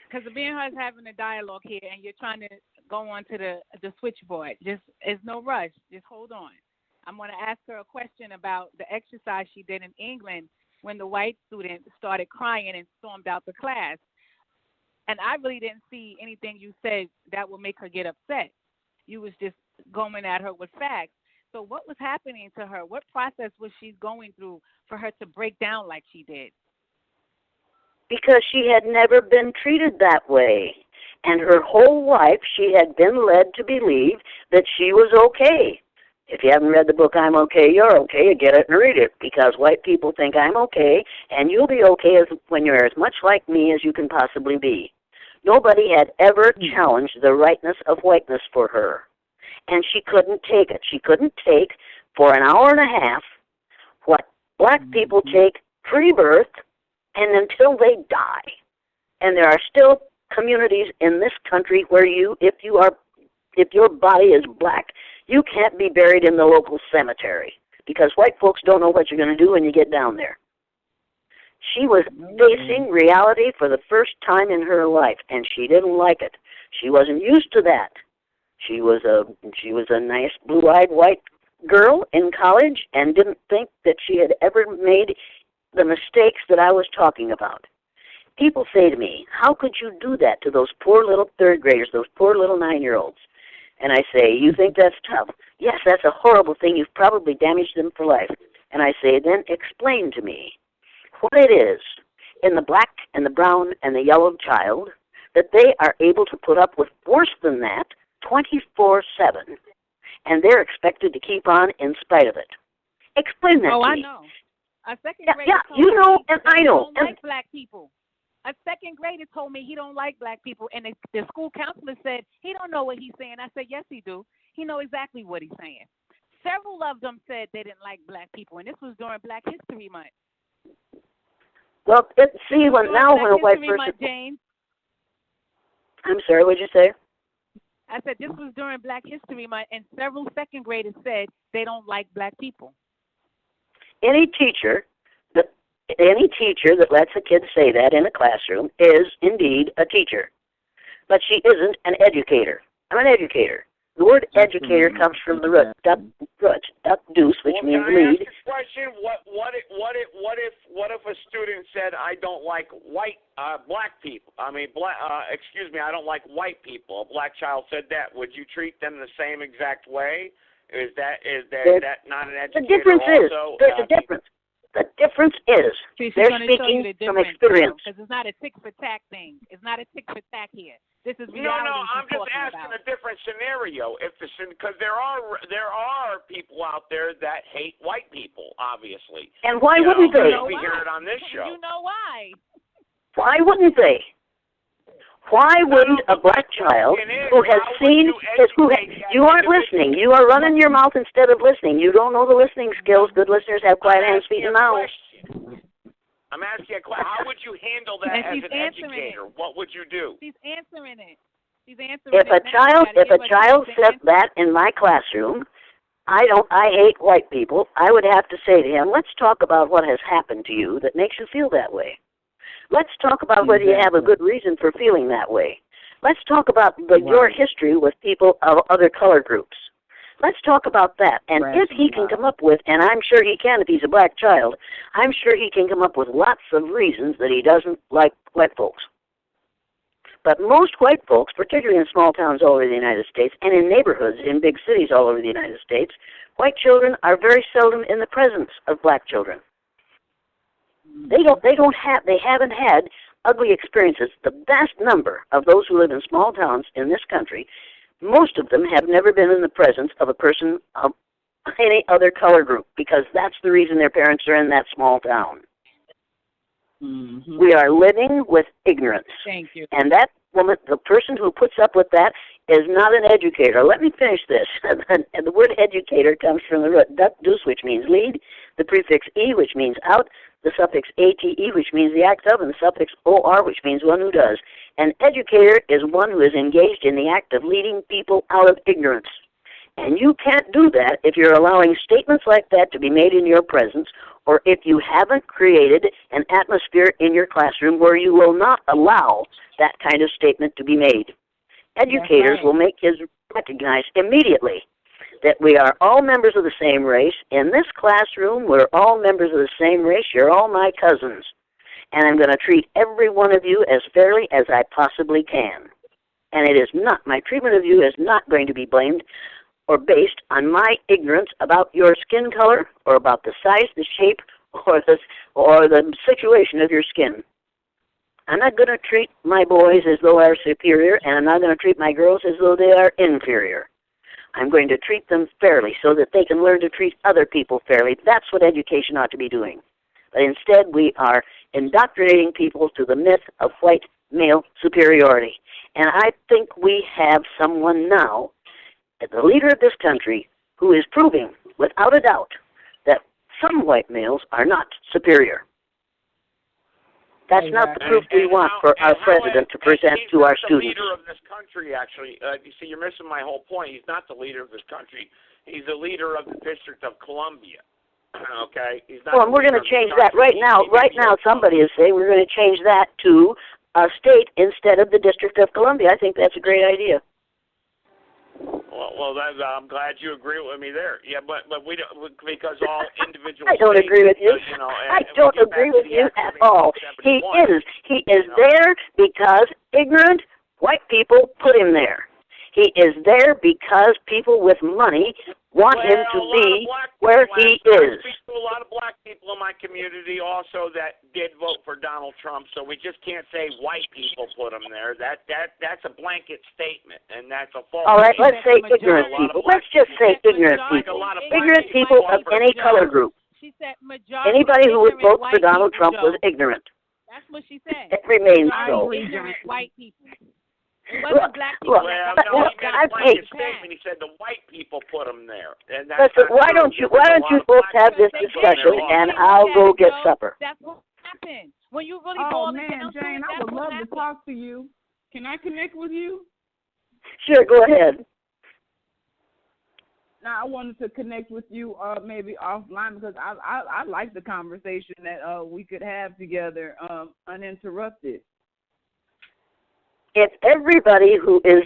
Because the being is having a dialogue here, and you're trying to go on to the switchboard. It's no rush. Just hold on. I'm going to ask her a question about the exercise she did in England when the white student started crying and stormed out the class. And I really didn't see anything you said that would make her get upset. You was just going at her with facts. So what was happening to her? What process was she going through for her to break down like she did? Because she had never been treated that way. And her whole life she had been led to believe that she was okay. If you haven't read the book, I'm Okay, You're Okay, you get it and read it, because white people think I'm okay, and you'll be okay when you're as much like me as you can possibly be. Nobody had ever challenged the rightness of whiteness for her, and she couldn't take it. She couldn't take, for an hour and a half, what black people take pre-birth and until they die. And there are still communities in this country where if your body is black, you can't be buried in the local cemetery because white folks don't know what you're going to do when you get down there. She was facing reality for the first time in her life, and she didn't like it. She wasn't used to that. She was a nice blue-eyed white girl in college and didn't think that she had ever made the mistakes that I was talking about. People say to me, how could you do that to those poor little third graders, those poor little 9-year-olds? And I say, you think that's tough? Yes, that's a horrible thing. You've probably damaged them for life. And I say, then explain to me what it is in the black and the brown and the yellow child that they are able to put up with worse than that 24/7, and they're expected to keep on in spite of it. Explain that to me. Oh, I know. A second grader yeah, you know, and I know. Don't like black people. A second grader told me he don't like black people, and the school counselor said he don't know what he's saying. I said, yes, he do. He know exactly what he's saying. Several of them said they didn't like black people, and this was during Black History Month. Well, when a white person... Jane. I'm sorry, what did you say? I said this was during Black History Month, and several second graders said they don't like black people. Any teacher that lets a kid say that in a classroom is indeed a teacher. But she isn't an educator. I'm an educator. The word educator comes from the root deuce, which means lead. Can I ask a question? What if a student said, "I don't like black people"? I don't like white people. A black child said that. Would you treat them the same exact way? Is that not an educator? The difference also? There's a difference. The difference is they're speaking from experience. Because it's not a tick for tack thing. It's not a tick for tack here. This is reality. No, I'm just asking a different scenario. Because there are people out there that hate white people, obviously. And why wouldn't they? We hear it on this show. You know why? Why wouldn't they? Why wouldn't a black child who has seen, you aren't listening. You are running your mouth instead of listening. You don't know the listening skills. Good listeners have quiet hands, feet, and mouths. I'm asking a question. How would you handle that as an educator? What would you do? She's answering it. If a child said that in my classroom, I hate white people, I would have to say to him, let's talk about what has happened to you that makes you feel that way. Let's talk about whether you have a good reason for feeling that way. Let's talk about your history with people of other color groups. Let's talk about that. And if he can come up with, and I'm sure he can if he's a black child, I'm sure he can come up with lots of reasons that he doesn't like white folks. But most white folks, particularly in small towns all over the United States and in neighborhoods in big cities all over the United States, white children are very seldom in the presence of black children. They haven't had ugly experiences. The vast number of those who live in small towns in this country, most of them have never been in the presence of a person of any other color group, because that's the reason their parents are in that small town. Mm-hmm. We are living with ignorance. Thank you. And that woman, the person who puts up with that, is not an educator. Let me finish this. And the word educator comes from the root deuce, which means lead, the prefix e, which means out, the suffix ate, which means the act of, and the suffix or, which means one who does. An educator is one who is engaged in the act of leading people out of ignorance. And you can't do that if you're allowing statements like that to be made in your presence, or if you haven't created an atmosphere in your classroom where you will not allow that kind of statement to be made. Educators will make kids recognize immediately that we are all members of the same race. In this classroom, we're all members of the same race. You're all my cousins. And I'm going to treat every one of you as fairly as I possibly can. And it is not, my treatment of you is not going to be blamed or based on my ignorance about your skin color or about the size, the shape, or the situation of your skin. I'm not going to treat my boys as though they're superior, and I'm not going to treat my girls as though they are inferior. I'm going to treat them fairly so that they can learn to treat other people fairly. That's what education ought to be doing. But instead, we are indoctrinating people to the myth of white male superiority. And I think we have someone now, the leader of this country, who is proving, without a doubt, that some white males are not superior. That's not the proof we want for our president to present to our students. He's the leader of this country, actually. You see, you're missing my whole point. He's not the leader of this country. He's the leader of the District of Columbia. Okay? He's not. Well, and we're going to change that right now. Right now, somebody is saying we're going to change that to a state instead of the District of Columbia. I think that's a great idea. Well, I'm glad you agree with me there. Yeah, but we don't, because all individual. I don't agree with you. I don't agree with you at all. He is there because ignorant white people put him there. He is there because people with money want him to be where he is. I speak to a lot of black people in my community also that did vote for Donald Trump, so we just can't say white people put him there. That's a blanket statement, and that's a false. All right, let's say ignorant people. Let's just say ignorant people. Ignorant people of any color group. She said anybody who would vote for Donald Trump was ignorant. That's what she said. It remains so. White people. Look, I've hate statement. He said the white people put him there. And listen, why don't you folks have this discussion, and I'll go get supper. That's what happened. When you really man, Jane, I would love to talk to you. Can I connect with you? Sure, go ahead. Now, I wanted to connect with you maybe offline because I like the conversation that we could have together uninterrupted. if everybody who is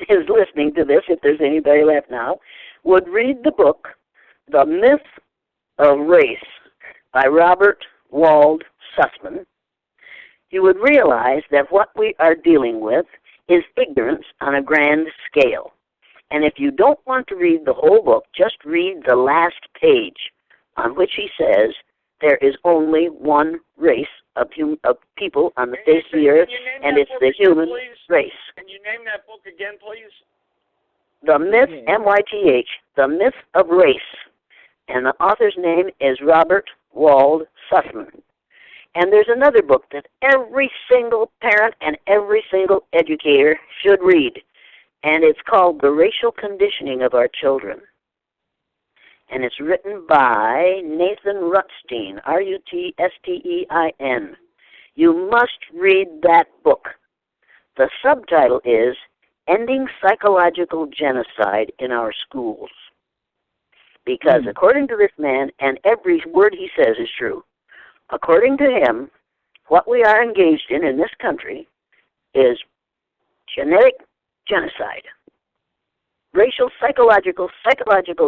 listening to this, if there's anybody left now, would read the book, The Myth of Race by Robert Wald Sussman, you would realize that what we are dealing with is ignorance on a grand scale. And if you don't want to read the whole book, just read the last page on which he says there is only one race of people on the face of the earth, and it's the human race. Can you name that book again, please? The Myth, M-Y-T-H, The Myth of Race. And the author's name is Robert Wald Sussman. And there's another book that every single parent and every single educator should read. And it's called The Racial Conditioning of Our Children. And it's written by Nathan Rutstein, R-U-T-S-T-E-I-N. You must read that book. The subtitle is Ending Psychological Genocide in Our Schools. Because according to this man, and every word he says is true, according to him, what we are engaged in this country is genetic genocide. Racial, psychological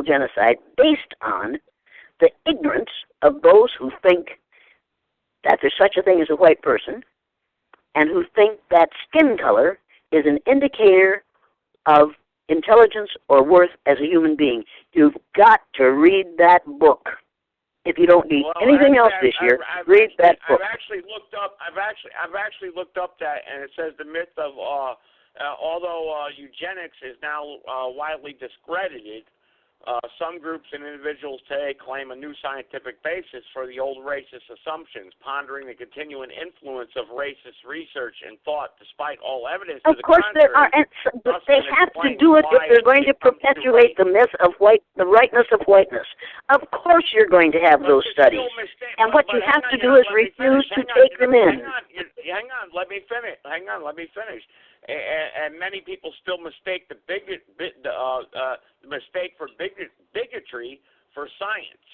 genocide based on the ignorance of those who think that there's such a thing as a white person and who think that skin color is an indicator of intelligence or worth as a human being. You've got to read that book. If you don't need anything else this year, read that book. I've actually looked up that, and it says the myth of although eugenics is now widely discredited, some groups and individuals today claim a new scientific basis for the old racist assumptions, pondering the continuing influence of racist research and thought, despite all evidence to the contrary. Of course there are, but they have to do it if they're going to perpetuate the myth of the rightness of whiteness. Of course you're going to have those studies. And what you have to do is refuse to take them in. Hang on, let me finish. And many people still mistake the mistake for bigotry for science.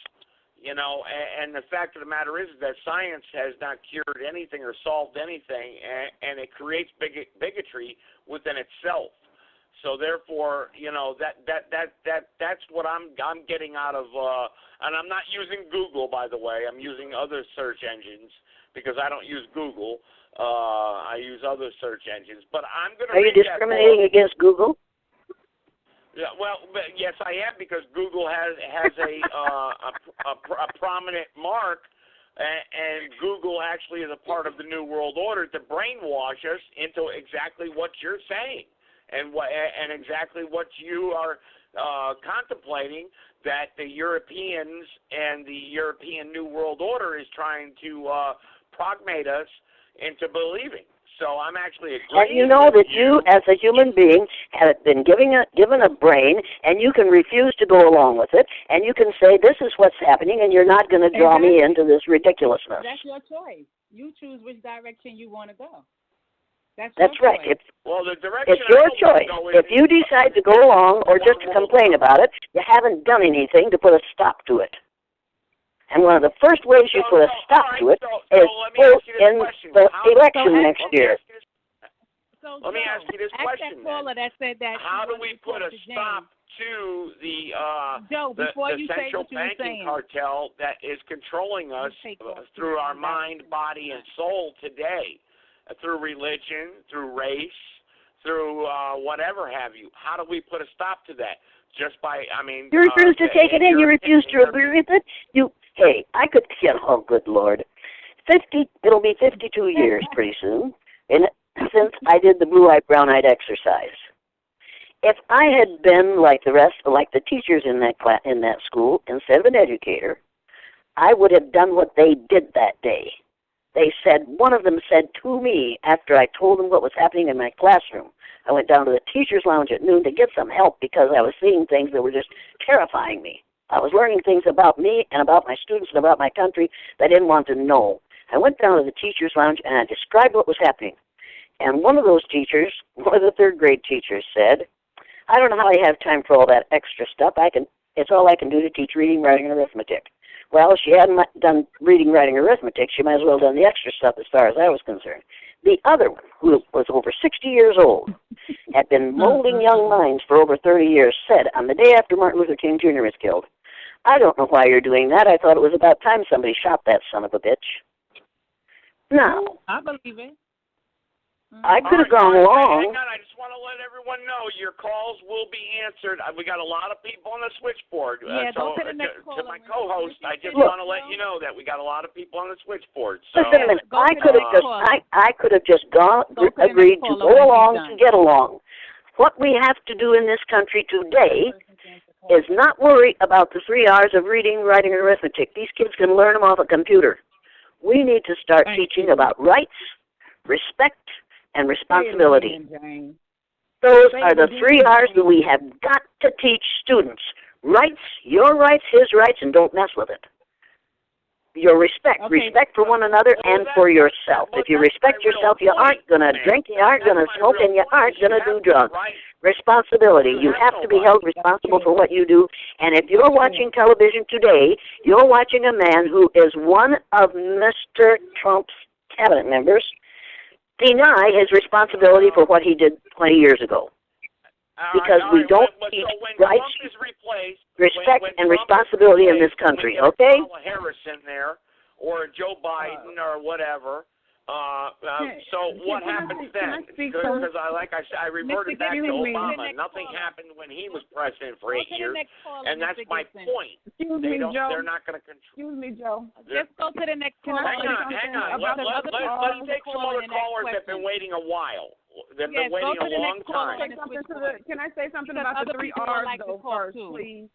You know, and the fact of the matter is that science has not cured anything or solved anything, and it creates bigotry within itself. So therefore, you know, that's what I'm getting out of. And I'm not using Google, by the way. I'm using other search engines because I don't use Google. I use other search engines, but I'm going to. Are you discriminating against Google? Yeah, well, yes, I am, because Google has a prominent mark, and Google actually is a part of the New World Order to brainwash us into exactly what you're saying, and exactly what you are contemplating, that the Europeans and the European New World Order is trying to progmate us into believing. So I'm actually agreeing. And you know that you, as a human being, have been given a brain, and you can refuse to go along with it, and you can say, this is what's happening, and you're not going to draw me into this ridiculousness. That's your choice. You choose which direction you want to go. That's right. Choice. The direction it's your choice. If you decide to go along or just to complain about it, you haven't done anything to put a stop to it. And one of the first ways you put a stop to it is vote in the election next year. Let me ask you this question. How do we put a stop to the central banking cartel that is controlling us through our mind, body, and soul today, through religion, through race, through whatever have you? How do we put a stop to that? Just by, you refuse to take it in. You refuse to agree with it. Hey, I could get, oh, good Lord. It'll be 52 years pretty soon since I did the blue-eyed, brown-eyed exercise. If I had been like the teachers in that school, instead of an educator, I would have done what they did that day. One of them said to me, after I told them what was happening in my classroom, I went down to the teacher's lounge at noon to get some help because I was seeing things that were just terrifying me. I was learning things about me and about my students and about my country that I didn't want to know. I went down to the teacher's lounge and I described what was happening. And one of those teachers, one of the third grade teachers, said, I don't know how you have time for all that extra stuff. It's all I can do to teach reading, writing, and arithmetic. Well, she hadn't done reading, writing, arithmetic. She might as well have done the extra stuff as far as I was concerned. The other one, who was over 60 years old, had been molding young minds for over 30 years, said on the day after Martin Luther King Jr. was killed, I don't know why you're doing that. I thought it was about time somebody shot that son of a bitch. Now, I believe it. I could have gone along. Hang on, I just want to let everyone know your calls will be answered. We got a lot of people on the switchboard. Yeah, So go to the next to my co-host, I just Look, want to let you know that we got a lot of people on the switchboard. So, listen a minute. I could have just agreed to go along to get along. What we have to do in this country today is not worry about the 3 hours of reading, writing, and arithmetic. These kids can learn them off a computer. We need to start teaching about rights, respect, and responsibility. Those are the 3 R's that we have got to teach students. Rights, your rights, his rights, and don't mess with it. Your respect. Respect for one another and for yourself. If you respect yourself, you aren't going to drink, you aren't going to smoke, and you aren't going to do drugs. Responsibility. You have to be held responsible for what you do. And if you're watching television today, you're watching a man who is one of Mr. Trump's cabinet members deny his responsibility for what he did 20 years ago. Because we don't teach rights, respect, and responsibility in this country, okay? Harris in there, or Joe Biden, or whatever. So what happens then? Because I reverted back to Obama. Nothing happened when he was president for 8 years, and that's my point. They're not going to control. Excuse me, Joe. Let's go to the next caller. Hang on. Let's take some other callers that have been waiting a while. They've been waiting a long time. Can I say something about the 3 R's, though, first, please?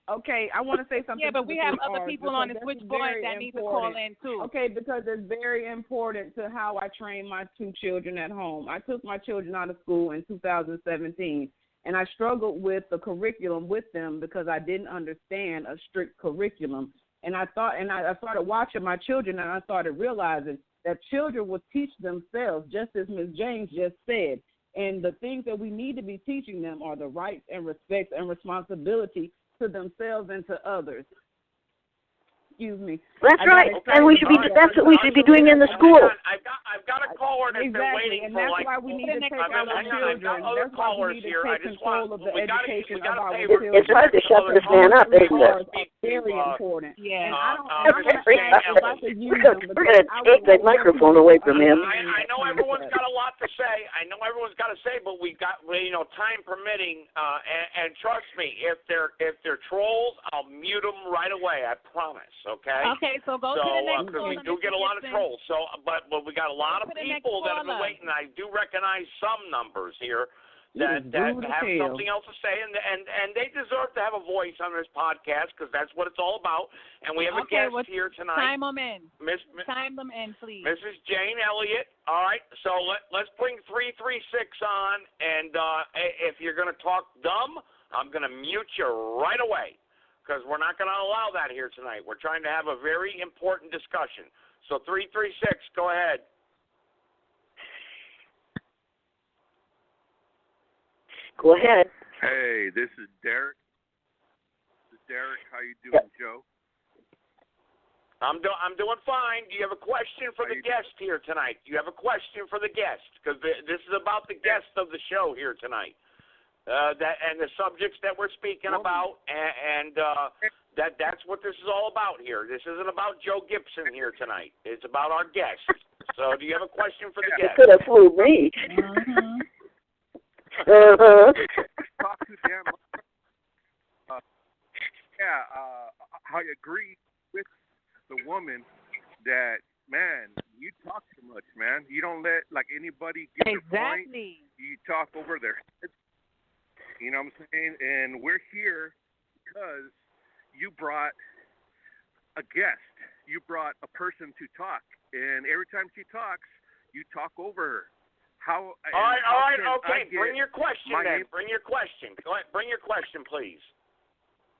Okay, I want to say something. Yeah, but we have other people on the switchboard that need to call in, too. Okay, because it's very important to how I train my 2 children at home. I took my children out of school in 2017, and I struggled with the curriculum with them because I didn't understand a strict curriculum. And I started watching my children, and I started realizing that children will teach themselves, just as Ms. James just said. And the things that we need to be teaching them are the rights and respect and responsibility to themselves and to others. Excuse me. That's right, and that's what we should be doing in the school. I've got a caller that's been waiting and for that's why we need to take our children. That's why we need to take control of the education of our children. It's hard to shut this man up, isn't it? Very important. Yeah. We're going to take that microphone away from him. I know everyone's got a lot to say. But we've got, time permitting. And trust me, if they're trolls, I'll mute them right away. I promise. Okay. Okay. So go to the next because we do get a lot of trolls. So, but we got a lot of people that have been waiting. I do recognize some numbers here that have something else to say, and they deserve to have a voice on this podcast because that's what it's all about. And we have a guest here tonight. Time them in. Time them in, please. Mrs. Jane Elliot. All right. So let's bring 336 on, and if you're going to talk dumb, I'm going to mute you right away. Because we're not going to allow that here tonight. We're trying to have a very important discussion. So 336, go ahead. Go ahead. Hey, this is Derek. How you doing, Joe? I'm doing fine. Do you have a question for the guest here tonight? Do you have a question for the guest? Because this is about the guest of the show here tonight. And the subjects that we're speaking about, and that's what this is all about here. This isn't about Joe Gibson here tonight. It's about our guest. So, do you have a question for the guest? You could have fooled me. Talk to Dan. I agree with the woman that, man, you talk too much, man. You don't let anybody get your point. You talk over their heads. You know what I'm saying? And we're here because you brought a guest. You brought a person to talk. And every time she talks, you talk over her. All right, okay. Bring your question then. Bring your question. Go ahead. Bring your question, please.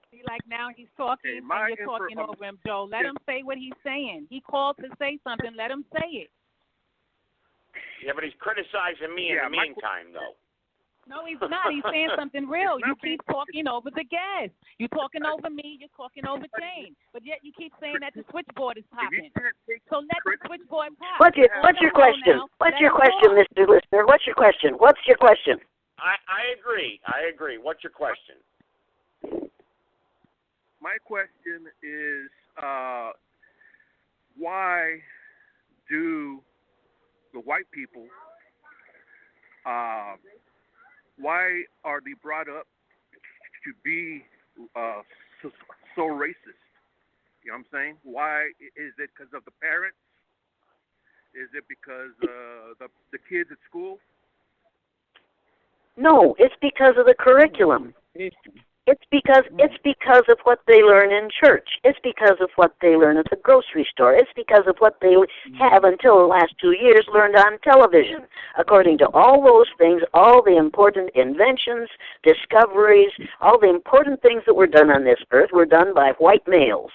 See, now he's talking and you're talking over him, Joe. Let him say what he's saying. He called to say something. Let him say it. Yeah, but he's criticizing me in the meantime, though. No, he's not. He's saying something real. You keep talking over the guest. You're talking over me. You're talking over Jane. But yet you keep saying that the switchboard is popping. So let the switchboard pop. What's your question? What's your question, Mr. Listener? What's your question? What's your question? I agree. What's your question? My question is, why do the white people, why are they brought up to be so racist? You know what I'm saying? Why is it because of the parents? Is it because the kids at school? No, it's because of the curriculum. It's because of what they learn in church. It's because of what they learn at the grocery store. It's because of what they have until the last 2 years learned on television. According to all those things, all the important inventions, discoveries, all the important things that were done on this earth were done by white males.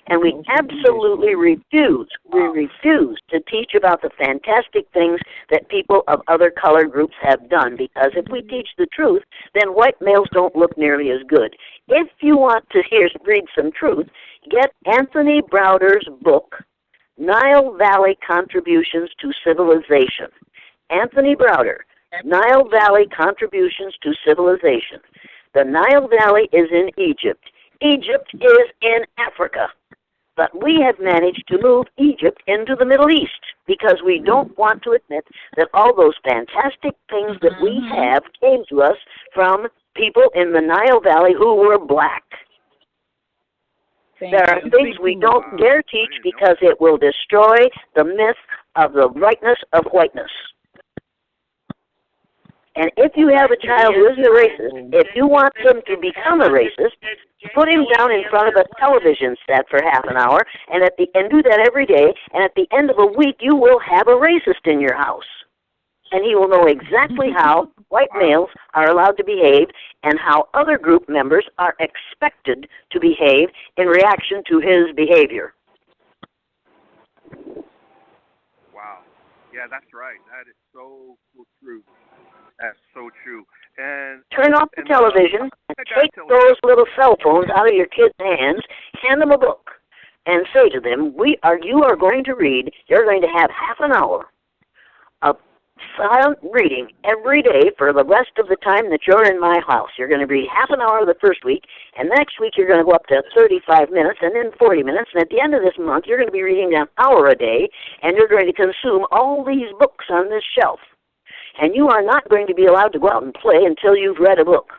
And we absolutely refuse to teach about the fantastic things that people of other color groups have done, because if we teach the truth, then white males don't look nearly as good. If you want to read some truth, get Anthony Browder's book, Nile Valley Contributions to Civilization. Anthony Browder, Nile Valley Contributions to Civilization. The Nile Valley is in Egypt. Egypt is in Africa. But we have managed to move Egypt into the Middle East because we don't want to admit that all those fantastic things that we have came to us from people in the Nile Valley who were black. There are things we don't dare teach because it will destroy the myth of the rightness of whiteness. And if you have a child who isn't a racist, if you want him to become a racist, put him down in front of a television set for half an hour, and do that every day, and at the end of a week you will have a racist in your house. And he will know exactly how white males are allowed to behave and how other group members are expected to behave in reaction to his behavior. Wow. Yeah, that's right. That is so true. That's so true. And turn off the television, and take those little cell phones out of your kids' hands, hand them a book, and say to them, you are going to read, you're going to have half an hour of silent reading every day for the rest of the time that you're in my house. You're going to read half an hour the first week, and next week you're going to go up to 35 minutes, and then 40 minutes, and at the end of this month you're going to be reading an hour a day, and you're going to consume all these books on this shelf. And you are not going to be allowed to go out and play until you've read a book.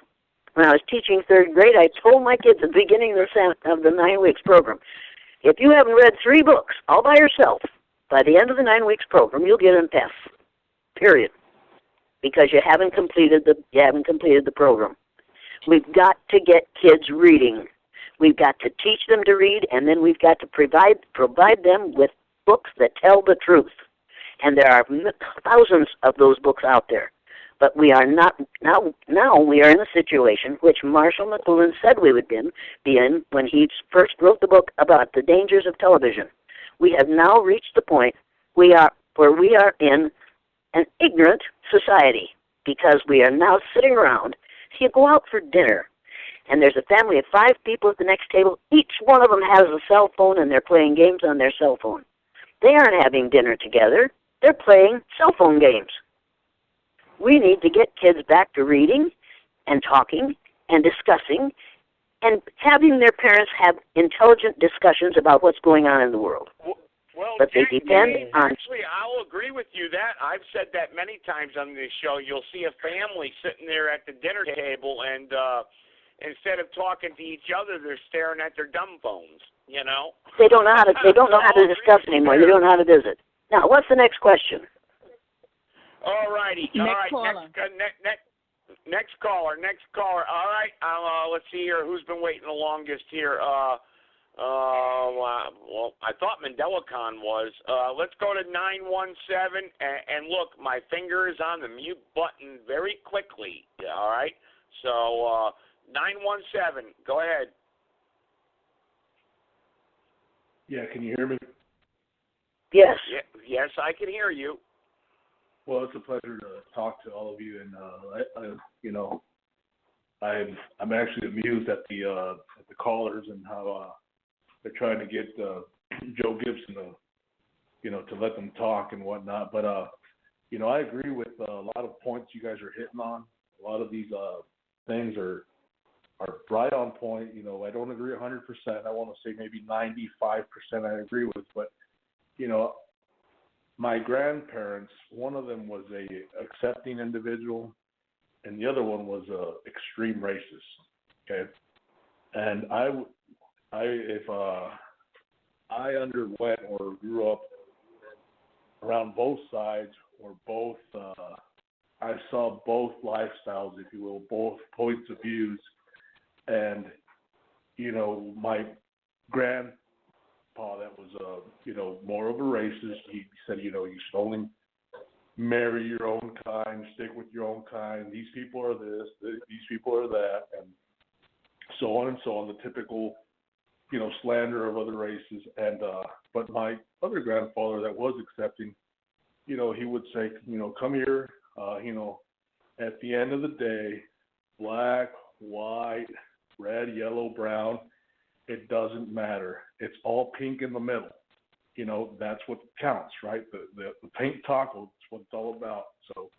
When I was teaching third grade, I told my kids at the beginning of the 9 weeks program, if you haven't read 3 books all by yourself, by the end of the 9 weeks program, you'll get an F. Period. Because you haven't completed the program. We've got to get kids reading. We've got to teach them to read, and then we've got to provide them with books that tell the truth. And there are thousands of those books out there. But we are not, now we are in a situation which Marshall McLuhan said we would be in when he first wrote the book about the dangers of television. We have now reached the point where we are in an ignorant society because we are now sitting around. You go out for dinner, and there's a family of 5 people at the next table. Each one of them has a cell phone, and they're playing games on their cell phone. They aren't having dinner together. They're playing cell phone games. We need to get kids back to reading and talking and discussing and having their parents have intelligent discussions about what's going on in the world. Well, but they depend on... Actually, I'll agree with you that. I've said that many times on this show. You'll see a family sitting there at the dinner table, and instead of talking to each other, they're staring at their dumb phones, you know? They don't know how to discuss anymore. They don't know how to visit. Now, what's the next question? All righty. Next caller. Next caller. All right. Let's see here. Who's been waiting the longest here? Well, I thought MandelaCon was. Let's go to 917. And look, my finger is on the mute button very quickly. All right. So 917. Go ahead. Yeah. Can you hear me? Yes. Yes, I can hear you. Well, it's a pleasure to talk to all of you, and I'm actually amused at the callers and how they're trying to get Joe Gibson to let them talk and whatnot. But I agree with a lot of points you guys are hitting on. A lot of these things are right on point. I don't agree 100%. I want to say maybe 95% I agree with, but my grandparents, one of them was a accepting individual, and the other one was a extreme racist. Okay, and if I underwent or grew up around both sides or both, I saw both lifestyles, if you will, both points of views, and my grandpa that was more of a racist. He said, you should only marry your own kind, stick with your own kind. These people are this, these people are that, and so on and so on. The typical, slander of other races. And but my other grandfather that was accepting, he would say, come here. At the end of the day, black, white, red, yellow, brown, it doesn't matter. It's all pink in the middle. That's what counts, right? The paint taco is what it's all about. So,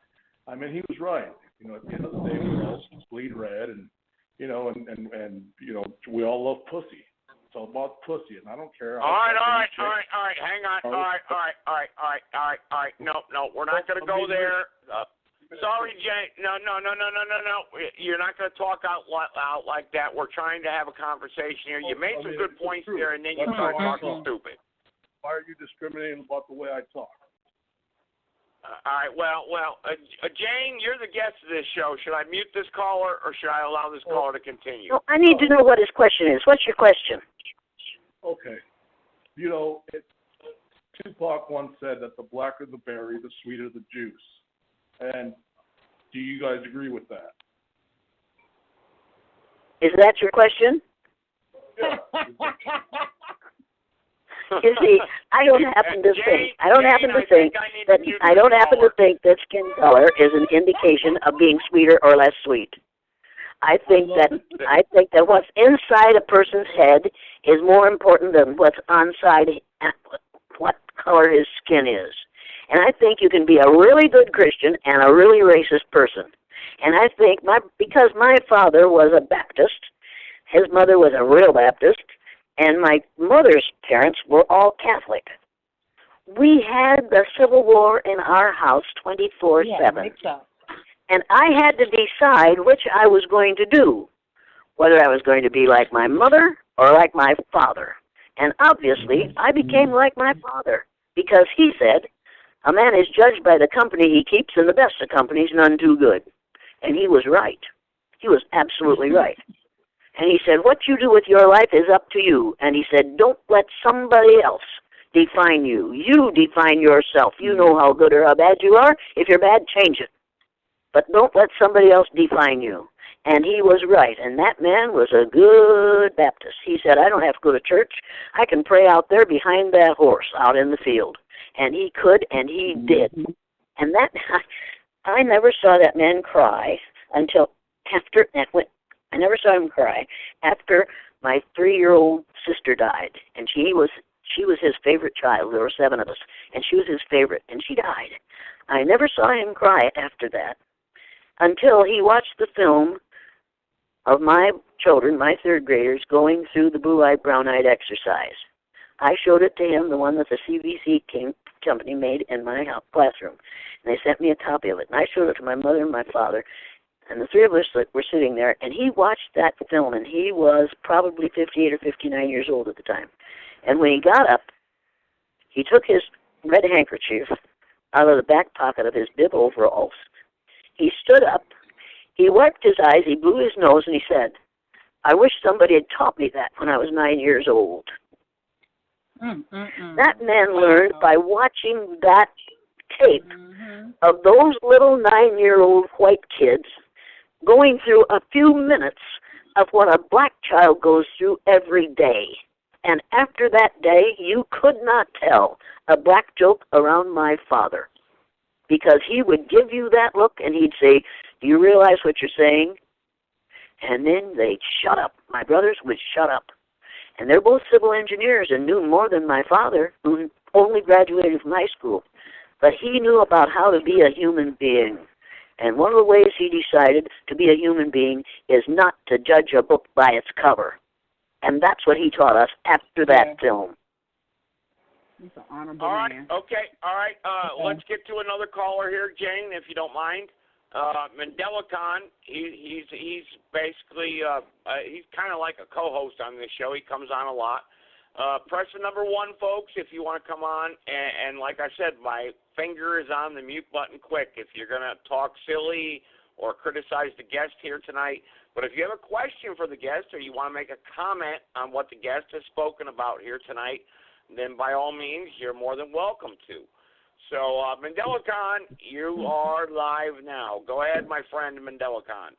he was right. At the end of the day, we all bleed red, and we all love pussy. It's all about pussy, and I don't care. All right. Hang on. All right. No, we're not going to go there. Sorry, Jay. No. You're not going to talk out like that. We're trying to have a conversation here. You made some good points there, and then you start talking stupid. Why are you discriminating about the way I talk? All right. Well, Jane, you're the guest of this show. Should I mute this caller, or should I allow this caller to continue? No, I need to know what his question is. What's your question? Okay. Tupac once said that the blacker the berry, the sweeter the juice. And do you guys agree with that? Is that your question? Yeah. You see, I don't happen to think that skin color is an indication of being sweeter or less sweet. I think that what's inside a person's head is more important than what's inside what color his skin is. And I think you can be a really good Christian and a really racist person. And I think because my father was a Baptist, his mother was a real Baptist, and my mother's parents were all Catholic. We had the Civil War in our house 24/7. And I had to decide which I was going to do, whether I was going to be like my mother or like my father. And obviously, I became like my father, because he said, a man is judged by the company he keeps, and the best of companies, none too good. And he was right. He was absolutely right. And he said, what you do with your life is up to you. And he said, don't let somebody else define you. You define yourself. You know how good or how bad you are. If you're bad, change it. But don't let somebody else define you. And he was right. And that man was a good Baptist. He said, I don't have to go to church. I can pray out there behind that horse out in the field. And he could, and he did. And that, I never saw that man cry until after that went. I never saw him cry after my 3-year-old sister died, and she was his favorite child. There were 7 of us, and she was his favorite, and she died. I never saw him cry after that until he watched the film of my children, my 3rd graders, going through the blue-eyed, brown-eyed exercise. I showed it to him, the one that the CBC company made in my classroom, and they sent me a copy of it, and I showed it to my mother and my father. And the 3 of us were sitting there, and he watched that film, and he was probably 58 or 59 years old at the time. And when he got up, he took his red handkerchief out of the back pocket of his bib overalls. He stood up, he wiped his eyes, he blew his nose, and he said, I wish somebody had taught me that when I was 9 years old. That man learned by watching that tape of those little 9-year-old white kids going through a few minutes of what a black child goes through every day. And after that day, you could not tell a black joke around my father. because he would give you that look and he'd say, do you realize what you're saying? And then they'd shut up. My brothers would shut up. And they're both civil engineers and knew more than my father, who only graduated from high school. But he knew about how to be a human being. And one of the ways he decided to be a human being is not to judge a book by its cover. And that's what he taught us after that film. He's an honorable all right, man. okay, all right. Let's get to another caller here, Jane, if you don't mind. Mandela Khan, he's basically he's kind of like a co-host on this show. He comes on a lot. Press the number 1, folks, if you want to come on. And like I said, my finger is on the mute button quick if you're going to talk silly or criticize the guest here tonight. But if you have a question for the guest or you want to make a comment on what the guest has spoken about here tonight, then by all means, you're more than welcome to. So, Mandela Khan, you are live now. Go ahead, my friend Mandela Khan.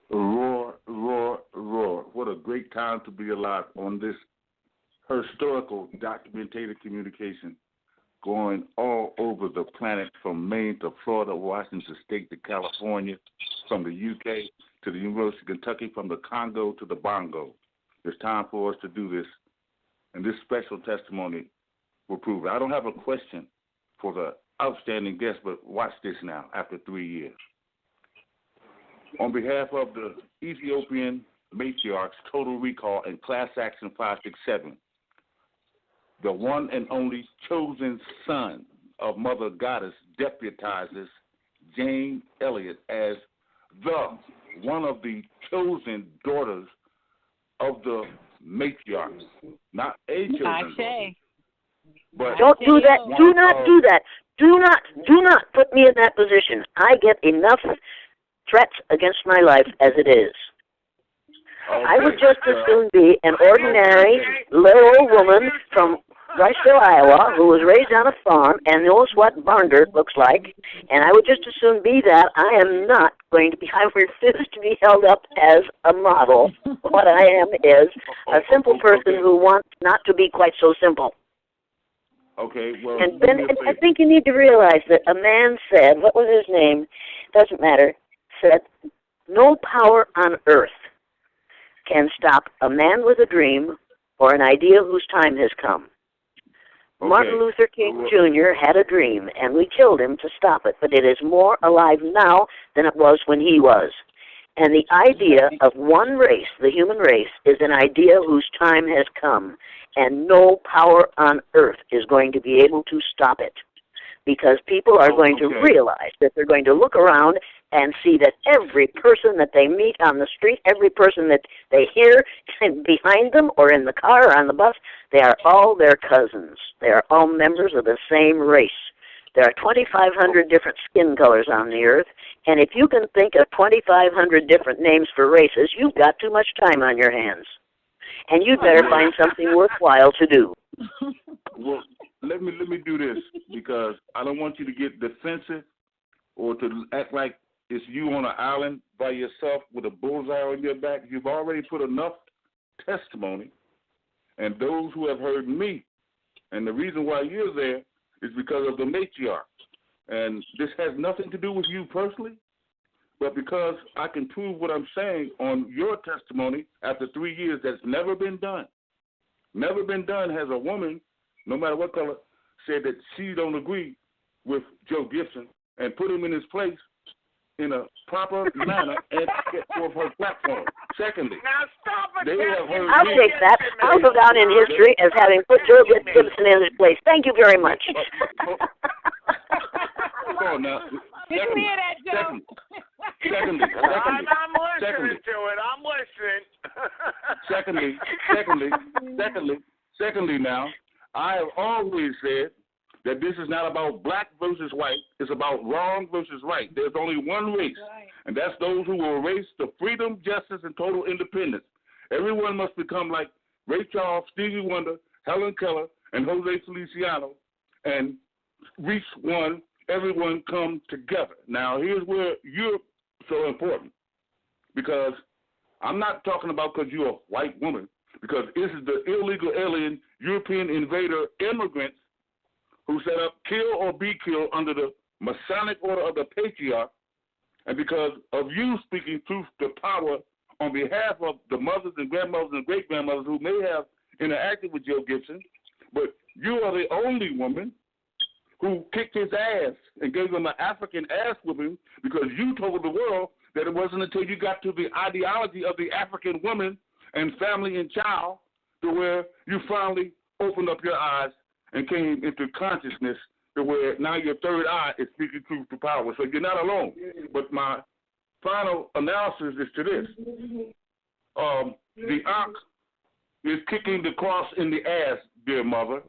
Roar, roar, roar. What a great time to be alive on this historical documented communication going all over the planet from Maine to Florida, Washington State to California, from the UK to the University of Kentucky, from the Congo to the Bongo. It's time for us to do this, and this special testimony will prove it. I don't have a question for the outstanding guest, but watch this now after 3 years. On behalf of the Ethiopian matriarchs, Total Recall, and Class Action 567, the one and only chosen son of Mother Goddess deputizes Jane Elliot as the one of the chosen daughters of the matriarchs, not a chosen daughter. But don't do that. Do not do that. Do not put me in that position. I get enough threats against my life as it is. Okay. I would just as soon be an ordinary little old woman from Riceville, Iowa, who was raised on a farm and knows what barn dirt looks like, and I would just as soon be that. I am not going to be, I refuse to be held up as a model. What I am is a simple person who wants not to be quite so simple. Okay, well, and then I think you need to realize that a man said, what was his name? Doesn't matter. Said, no power on earth can stop a man with a dream or an idea whose time has come. Okay. Martin Luther King Jr. had a dream, and we killed him to stop it, but it is more alive now than it was when he was. And the idea of one race, the human race, is an idea whose time has come, and no power on earth is going to be able to stop it, because people are going to realize that they're going to look around and see that every person that they meet on the street, every person that they hear behind them or in the car or on the bus, they are all their cousins. They are all members of the same race. There are 2,500 different skin colors on the earth, and if you can think of 2,500 different names for races, you've got too much time on your hands. And you'd better find something worthwhile to do. Well, let me do this, because I don't want you to get defensive or to act like it's you on an island by yourself with a bullseye on your back. You've already put enough testimony, and those who have heard me, and the reason why you're there is because of the matriarch. And this has nothing to do with you personally, but because I can prove what I'm saying on your testimony after 3 years that's never been done. Never been done has a woman, no matter what color, said that she don't agree with Joe Gibson and put him in his place in a proper manner and get forth her platform. Secondly, now stop it, I'll take that. I'll go down in history as having put Joe Gibson in his place. Thank you very much. Hold on now. Did you hear that, Joe? Secondly, I'm listening to it. I'm listening. Secondly, now, I have always said that this is not about black versus white. It's about wrong versus right. There's only one race, and that's those who will race to freedom, justice, and total independence. Everyone must become like Ray Charles, Stevie Wonder, Helen Keller, and Jose Feliciano, and reach one. Everyone come together. Now, here's where you're so important, because I'm not talking about because you're a white woman, because this is the illegal alien European invader immigrants who set up kill or be killed under the Masonic order of the patriarch, and because of you speaking truth to power on behalf of the mothers and grandmothers and great-grandmothers who may have interacted with Joe Gibson, but you are the only woman who kicked his ass and gave him an African ass whipping because you told the world that it wasn't until you got to the ideology of the African woman and family and child to where you finally opened up your eyes and came into consciousness to where now your third eye is speaking truth to power. So you're not alone. But my final analysis is to this. The ox is kicking the cross in the ass, dear mother.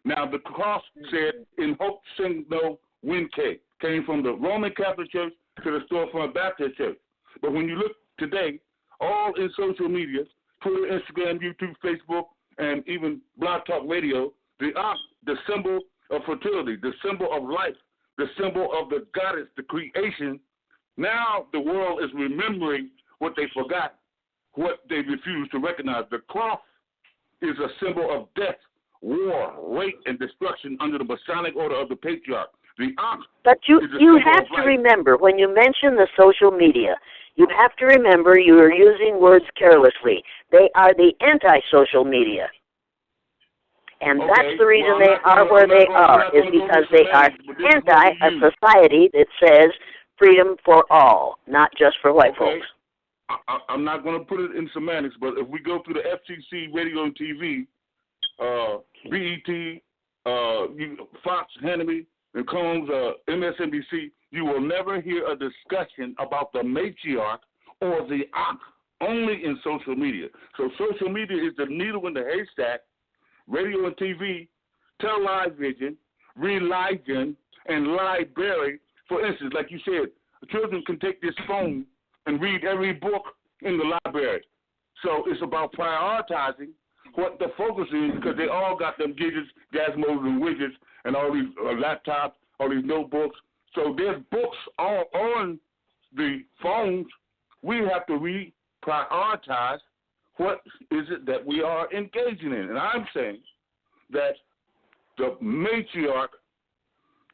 Now, the cross said, in hoc signo vince, came from the Roman Catholic Church to the Storefront Baptist Church. But when you look today, all in social media, Twitter, Instagram, YouTube, Facebook, and even Blog Talk Radio, the ox, the symbol of fertility, the symbol of life, the symbol of the goddess, the creation, now the world is remembering what they forgot, what they refused to recognize. The cross is a symbol of death, war, rape, and destruction under the Masonic order of the patriarch. The ox. But you have to remember, when you mention the social media, you have to remember you are using words carelessly. They are the anti-social media. And that's the reason they are where they are, is because they are anti a society that says freedom for all, not just for white folks. I'm not going to put it in semantics, but if we go through the FCC, radio and TV, BET, Fox, Hannity, and Combs, MSNBC, you will never hear a discussion about the matriarch or the ox, only in social media. So social media is the needle in the haystack. Radio and TV, television, religion, and library. For instance, like you said, children can take this phone and read every book in the library. So it's about prioritizing what the focus is, because they all got them gadgets, gizmos, and widgets, and all these laptops, all these notebooks. So there's books all on the phones. We have to reprioritize what is it that we are engaging in. And I'm saying that the matriarch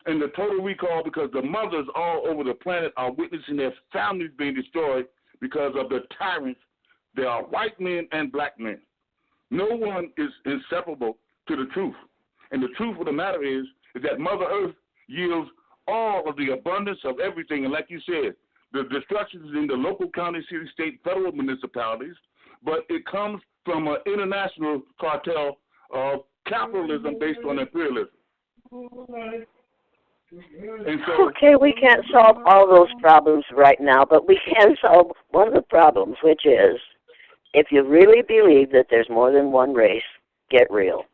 and the total recall, because the mothers all over the planet are witnessing their families being destroyed because of the tyrants. There are white men and black men. No one is inseparable to the truth. And the truth of the matter is that Mother Earth yields all of the abundance of everything. And like you said, the destruction is in the local, county, city, state, federal municipalities, but it comes from an international cartel of capitalism based on imperialism. And so, okay, we can't solve all those problems right now, but we can solve one of the problems, which is, if you really believe that there's more than one race, get real.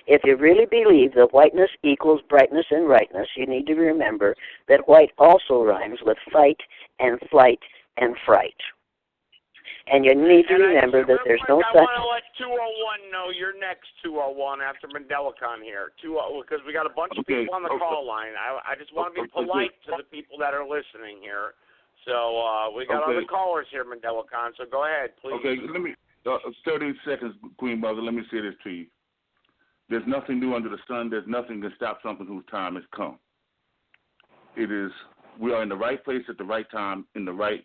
If you really believe that whiteness equals brightness and rightness, you need to remember that white also rhymes with fight and flight and fright. And you need to remember that there's no such... I want to let 201 know you're next, 201, after MandelaCon here. Because we got a bunch of people on the call line. I just want to be polite to the people that are listening here. So we got other callers here, MandelaCon, so go ahead, please. Okay, let me, 30 seconds, Queen Mother, let me say this to you. There's nothing new under the sun. There's nothing that can stop something whose time has come. We are in the right place at the right time, in the right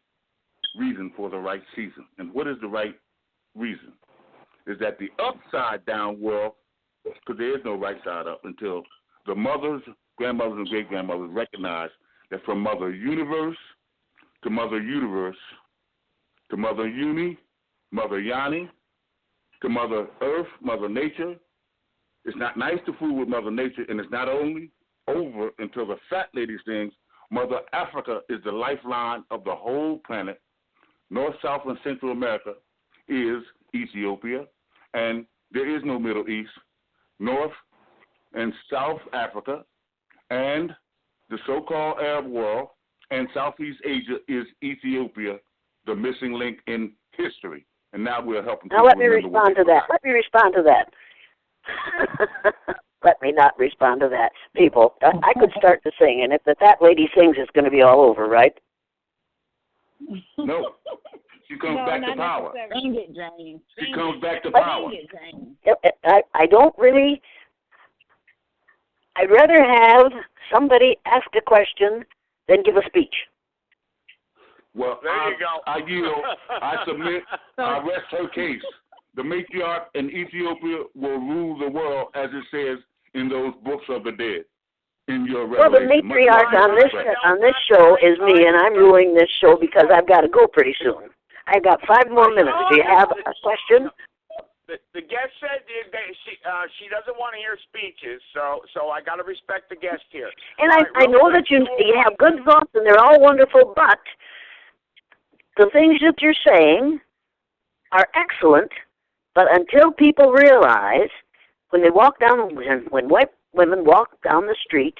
reason for the right season. And what is the right reason? Is that the upside down world, because there is no right side up until the mothers, grandmothers, and great-grandmothers recognize that from Mother Universe to Mother Universe to Mother Uni, Mother Yani, to Mother Earth, Mother Nature, it's not nice to fool with Mother Nature, and it's not only over until the fat lady sings. Mother Africa is the lifeline of the whole planet. North, South, and Central America is Ethiopia, and there is no Middle East. North and South Africa and the so-called Arab world and Southeast Asia is Ethiopia, the missing link in history. And now we're helping people. Now let me respond to that. Let me not respond to that. People, I could start to sing, and if the fat lady sings, it's going to be all over, right? No. She comes back to power. Sing it, Jane. She comes back to power. I don't really... I'd rather have somebody ask a question than give a speech. Well, there you go. I yield. I submit. I rest her case. The matriarch in Ethiopia will rule the world, as it says in those books of the dead. In your well, the matriarch on this show is me, and I'm ruling this show because I've got to go pretty soon. I've got 5 more minutes. Do you have a question? The guest said she doesn't want to hear speeches, so I got to respect the guest here. And I know that you have good thoughts, and they're all wonderful, but the things that you're saying are excellent, but until people realize when white women walk down the street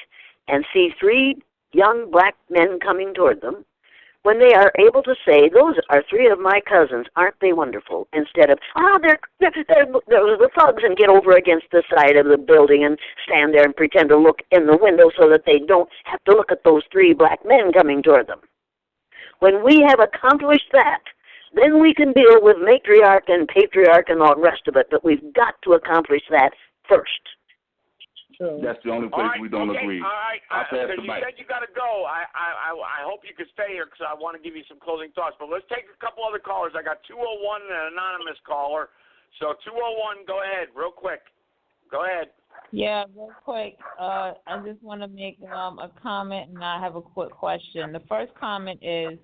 and see 3 young black men coming toward them, when they are able to say, those are 3 of my cousins, aren't they wonderful? Instead of, they're the thugs, and get over against the side of the building and stand there and pretend to look in the window so that they don't have to look at those 3 black men coming toward them. When we have accomplished that, then we can deal with matriarch and patriarch and all the rest of it, but we've got to accomplish that first. That's the only place we don't agree. All right, because you said you got to go. I hope you can stay here because I want to give you some closing thoughts. But let's take a couple other callers. I got 201 and an anonymous caller. So 201, go ahead, real quick. Go ahead. Yeah, real quick. I just want to make a comment, and I have a quick question. The first comment is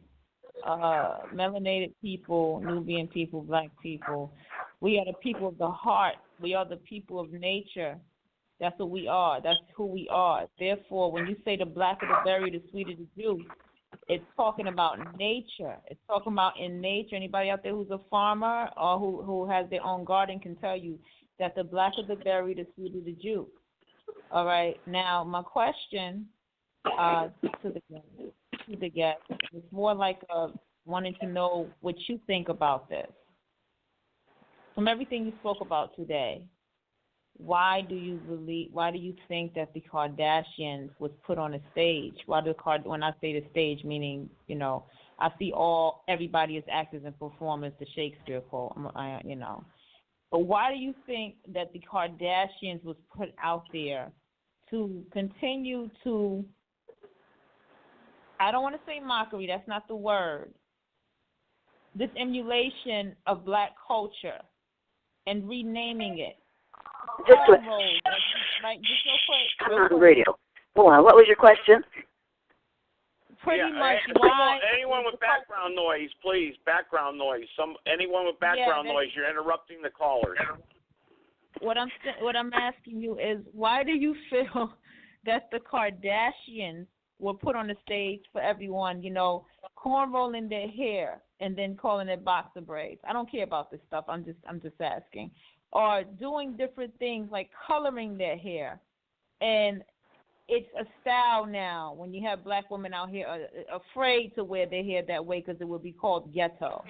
melanated people, Nubian people, black people. We are the people of the heart. We are the people of nature. That's what we are. That's who we are. Therefore, when you say the blacker the berry, the sweeter the juice, it's talking about nature. It's talking about in nature. Anybody out there who's a farmer or who has their own garden can tell you that the blacker the berry, the sweeter the juice. All right. Now, my question to the guest is more like wanting to know what you think about this. From everything you spoke about today, why do you think that the Kardashians was put on a stage? When I say the stage, meaning, I see everybody as actors and performers, the Shakespeare quote, But why do you think that the Kardashians was put out there to continue to, I don't want to say mockery, that's not the word, this emulation of black culture and renaming it? Just real quick. I'm on radio. Hold on. What was your question? Pretty much. Anyone with background noise, please. Background noise. Anyone with background noise, you're interrupting the callers. What I'm asking you is, why do you feel that the Kardashians were put on the stage for everyone? Cornrolling their hair and then calling it boxer braids. I don't care about this stuff. I'm just asking. Or doing different things like coloring their hair. And it's a style now when you have black women out here afraid to wear their hair that way because it would be called ghetto.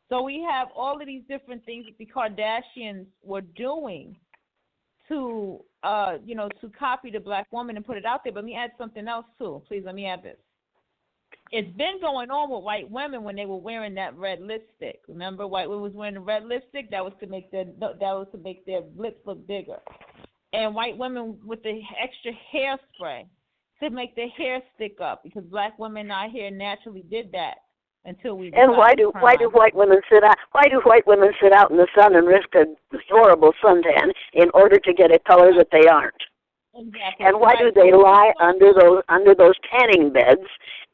So we have all of these different things that the Kardashians were doing to, to copy the black woman and put it out there. But let me add something else too. Please let me add this. It's been going on with white women when they were wearing that red lipstick. Remember, white women was wearing the red lipstick. That was to make their lips look bigger. And white women with the extra hairspray to make their hair stick up because black women out here naturally did that until we. And why do white women sit out? Why do white women sit out in the sun and risk a horrible suntan in order to get a color that they aren't? Exactly. And why do they lie under those tanning beds?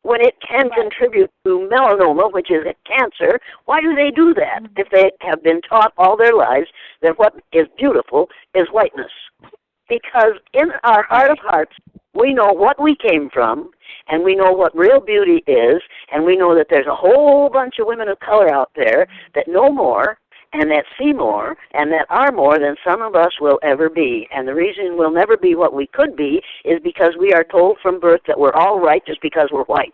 When it can contribute to melanoma, which is a cancer, why do they do that if they have been taught all their lives that what is beautiful is whiteness? Because in our heart of hearts, we know what we came from, and we know what real beauty is, and we know that there's a whole bunch of women of color out there that know more, and that see more, and that are more than some of us will ever be. And the reason we'll never be what we could be is because we are told from birth that we're all right just because we're white.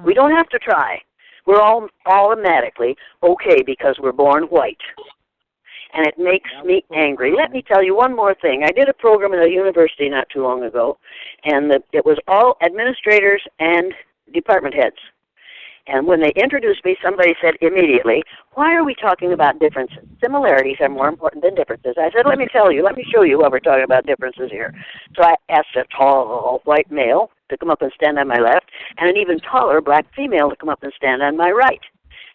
We don't have to try. We're all automatically okay because we're born white. And it makes me angry. Let me tell you one more thing. I did a program at a university not too long ago, and it was all administrators and department heads. And when they introduced me, somebody said immediately, why are we talking about differences? Similarities are more important than differences. I said, let me tell you, let me show you why we're talking about differences here. So I asked a tall white male to come up and stand on my left, and an even taller black female to come up and stand on my right.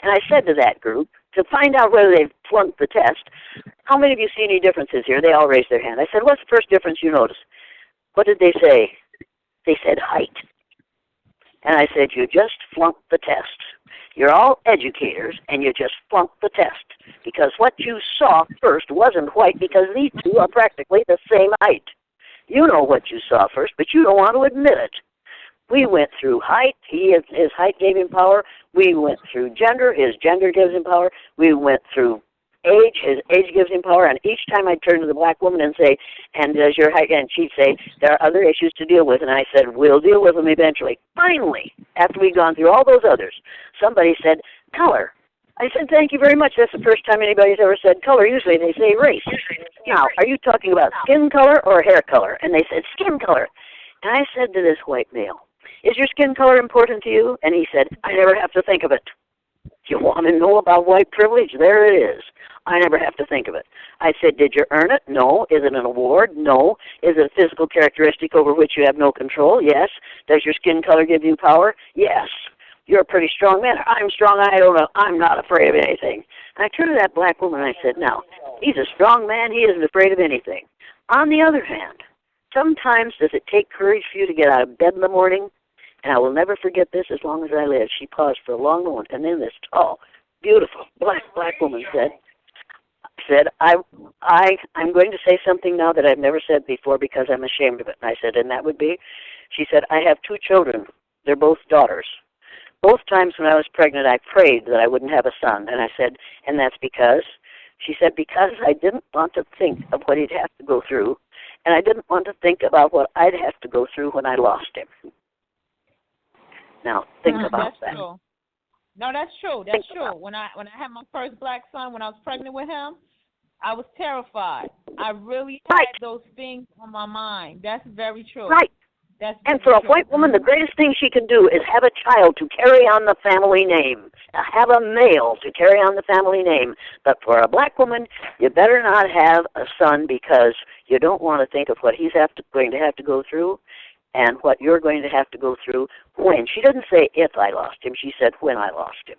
And I said to that group, to find out whether they've flunked the test, how many of you see any differences here? They all raised their hand. I said, what's the first difference you notice? What did they say? They said height. And I said, you just flunked the test. You're all educators, and you just flunked the test. Because what you saw first wasn't white, because these two are practically the same height. You know what you saw first, but you don't want to admit it. We went through height. His height gave him power. We went through gender. His gender gives him power. We went through age. His age gives him power. And each time I'd turn to the black woman and say, and does your height, and she'd say, there are other issues to deal with. And I said, we'll deal with them eventually. Finally, after we'd gone through all those others, somebody said, color. I said, thank you very much. That's the first time anybody's ever said color. Usually they say race. Now, are you talking about skin color or hair color? And they said, skin color. And I said to this white male, is your skin color important to you? And he said, I never have to think of it. You want to know about white privilege? There it is. I never have to think of it. I said, did you earn it? No. Is it an award? No. Is it a physical characteristic over which you have no control? Yes. Does your skin color give you power? Yes. You're a pretty strong man. I'm strong. I'm not afraid of anything. And I turned to that black woman and I said, now, he's a strong man. He isn't afraid of anything. On the other hand, sometimes does it take courage for you to get out of bed in the morning? And I will never forget this as long as I live. She paused for a long moment, and then this tall, beautiful, black woman said, I'm going to say something now that I've never said before because I'm ashamed of it. And I said, and that would be, she said, I have 2 children. They're both daughters. Both times when I was pregnant, I prayed that I wouldn't have a son. And I said, and that's because? She said, because I didn't want to think of what he'd have to go through, and I didn't want to think about what I'd have to go through when I lost him. Now, think about that. True. No, that's true. That's true. When I had my first black son, when I was pregnant with him, I was terrified. I really had those things on my mind. That's very true. Right. And for a white woman, the greatest thing she can do is have a child to carry on the family name. Have a male to carry on the family name. But for a black woman, you better not have a son because you don't want to think of what he's going to have to go through and what you're going to have to go through when. She didn't say if I lost him. She said when I lost him.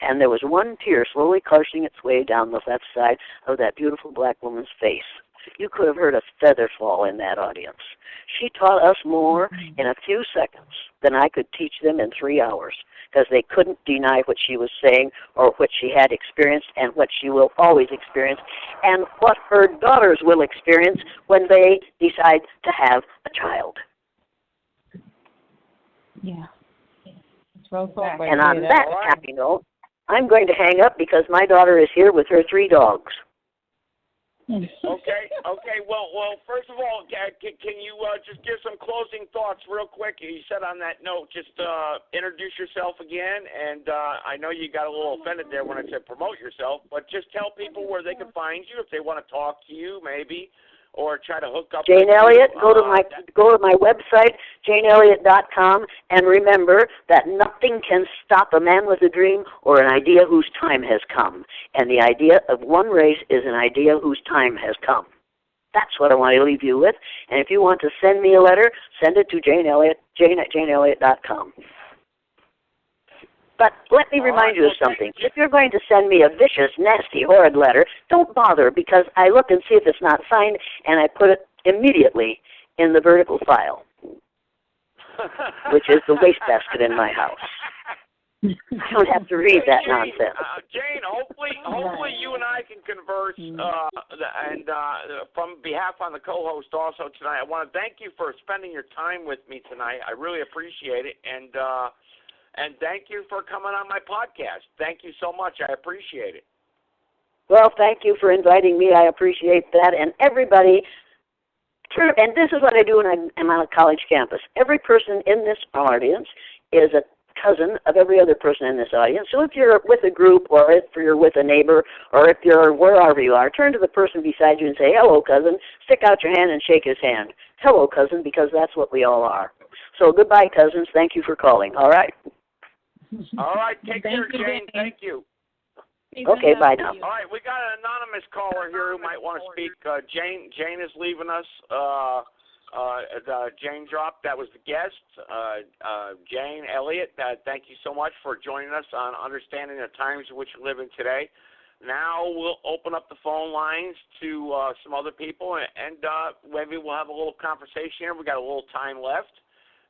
And there was one tear slowly coursing its way down the left side of that beautiful black woman's face. You could have heard a feather fall in that audience. She taught us more in a few seconds than I could teach them in 3 hours because they couldn't deny what she was saying or what she had experienced and what she will always experience and what her daughters will experience when they decide to have a child. Yeah. And on that happy note, I'm going to hang up because my daughter is here with her 3 dogs. Okay. Well. First of all, can you just give some closing thoughts real quick? You said on that note, just introduce yourself again, and I know you got a little offended there when I said promote yourself, but just tell people where they can find you if they want to talk to you, maybe, or try to hook up. Jane Elliot. Go to my website, JaneElliot.com, and remember that nothing can stop a man with a dream or an idea whose time has come. And the idea of one race is an idea whose time has come. That's what I want to leave you with. And if you want to send me a letter, send it to Jane at JaneElliot.com. But let me remind you of something. If you're going to send me a vicious, nasty, horrid letter, don't bother because I look and see if it's not signed, and I put it immediately in the vertical file, which is the wastebasket in my house. I don't have to read that nonsense. Jane, hopefully you and I can converse, and from behalf on the co-host also tonight, I want to thank you for spending your time with me tonight. I really appreciate it, and thank you for coming on my podcast. Thank you so much. I appreciate it. Well, thank you for inviting me. I appreciate that. And everybody, and this is what I do when I'm on a college campus. Every person in this audience is a cousin of every other person in this audience. So if you're with a group or if you're with a neighbor or if you're wherever you are, turn to the person beside you and say, hello, cousin. Stick out your hand and shake his hand. Hello, cousin, because that's what we all are. So goodbye, cousins. Thank you for calling. All right? All right, take care, Jane. Thank you. Okay, bye now. All right, we got an anonymous caller here who might want to speak. Jane is leaving us. Jane dropped. That was the guest, Jane Elliot. Thank you so much for joining us on understanding the times in which we live in today. Now we'll open up the phone lines to some other people, and maybe we'll have a little conversation here. We got a little time left.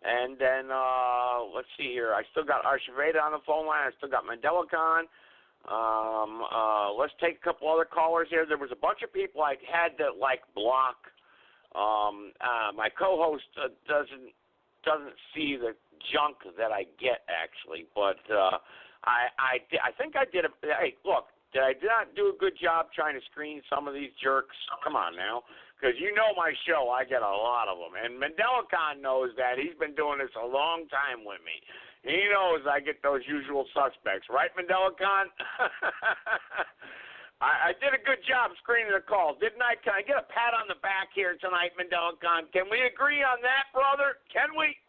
And then, let's see here. I still got Archiveda on the phone line. I still got Mandela-Con. Let's take a couple other callers here. There was a bunch of people I had to, block. My co-host doesn't see the junk that I get, actually. But I think I did hey, look, did I not do a good job trying to screen some of these jerks? Come on now. Because you know my show, I get a lot of them. And Mandela-Con knows that. He's been doing this a long time with me. He knows I get those usual suspects. Right, Mandela-Con? I did a good job screening the calls, didn't I? Can I get a pat on the back here tonight, Mandela-Con? Can we agree on that, brother? Can we?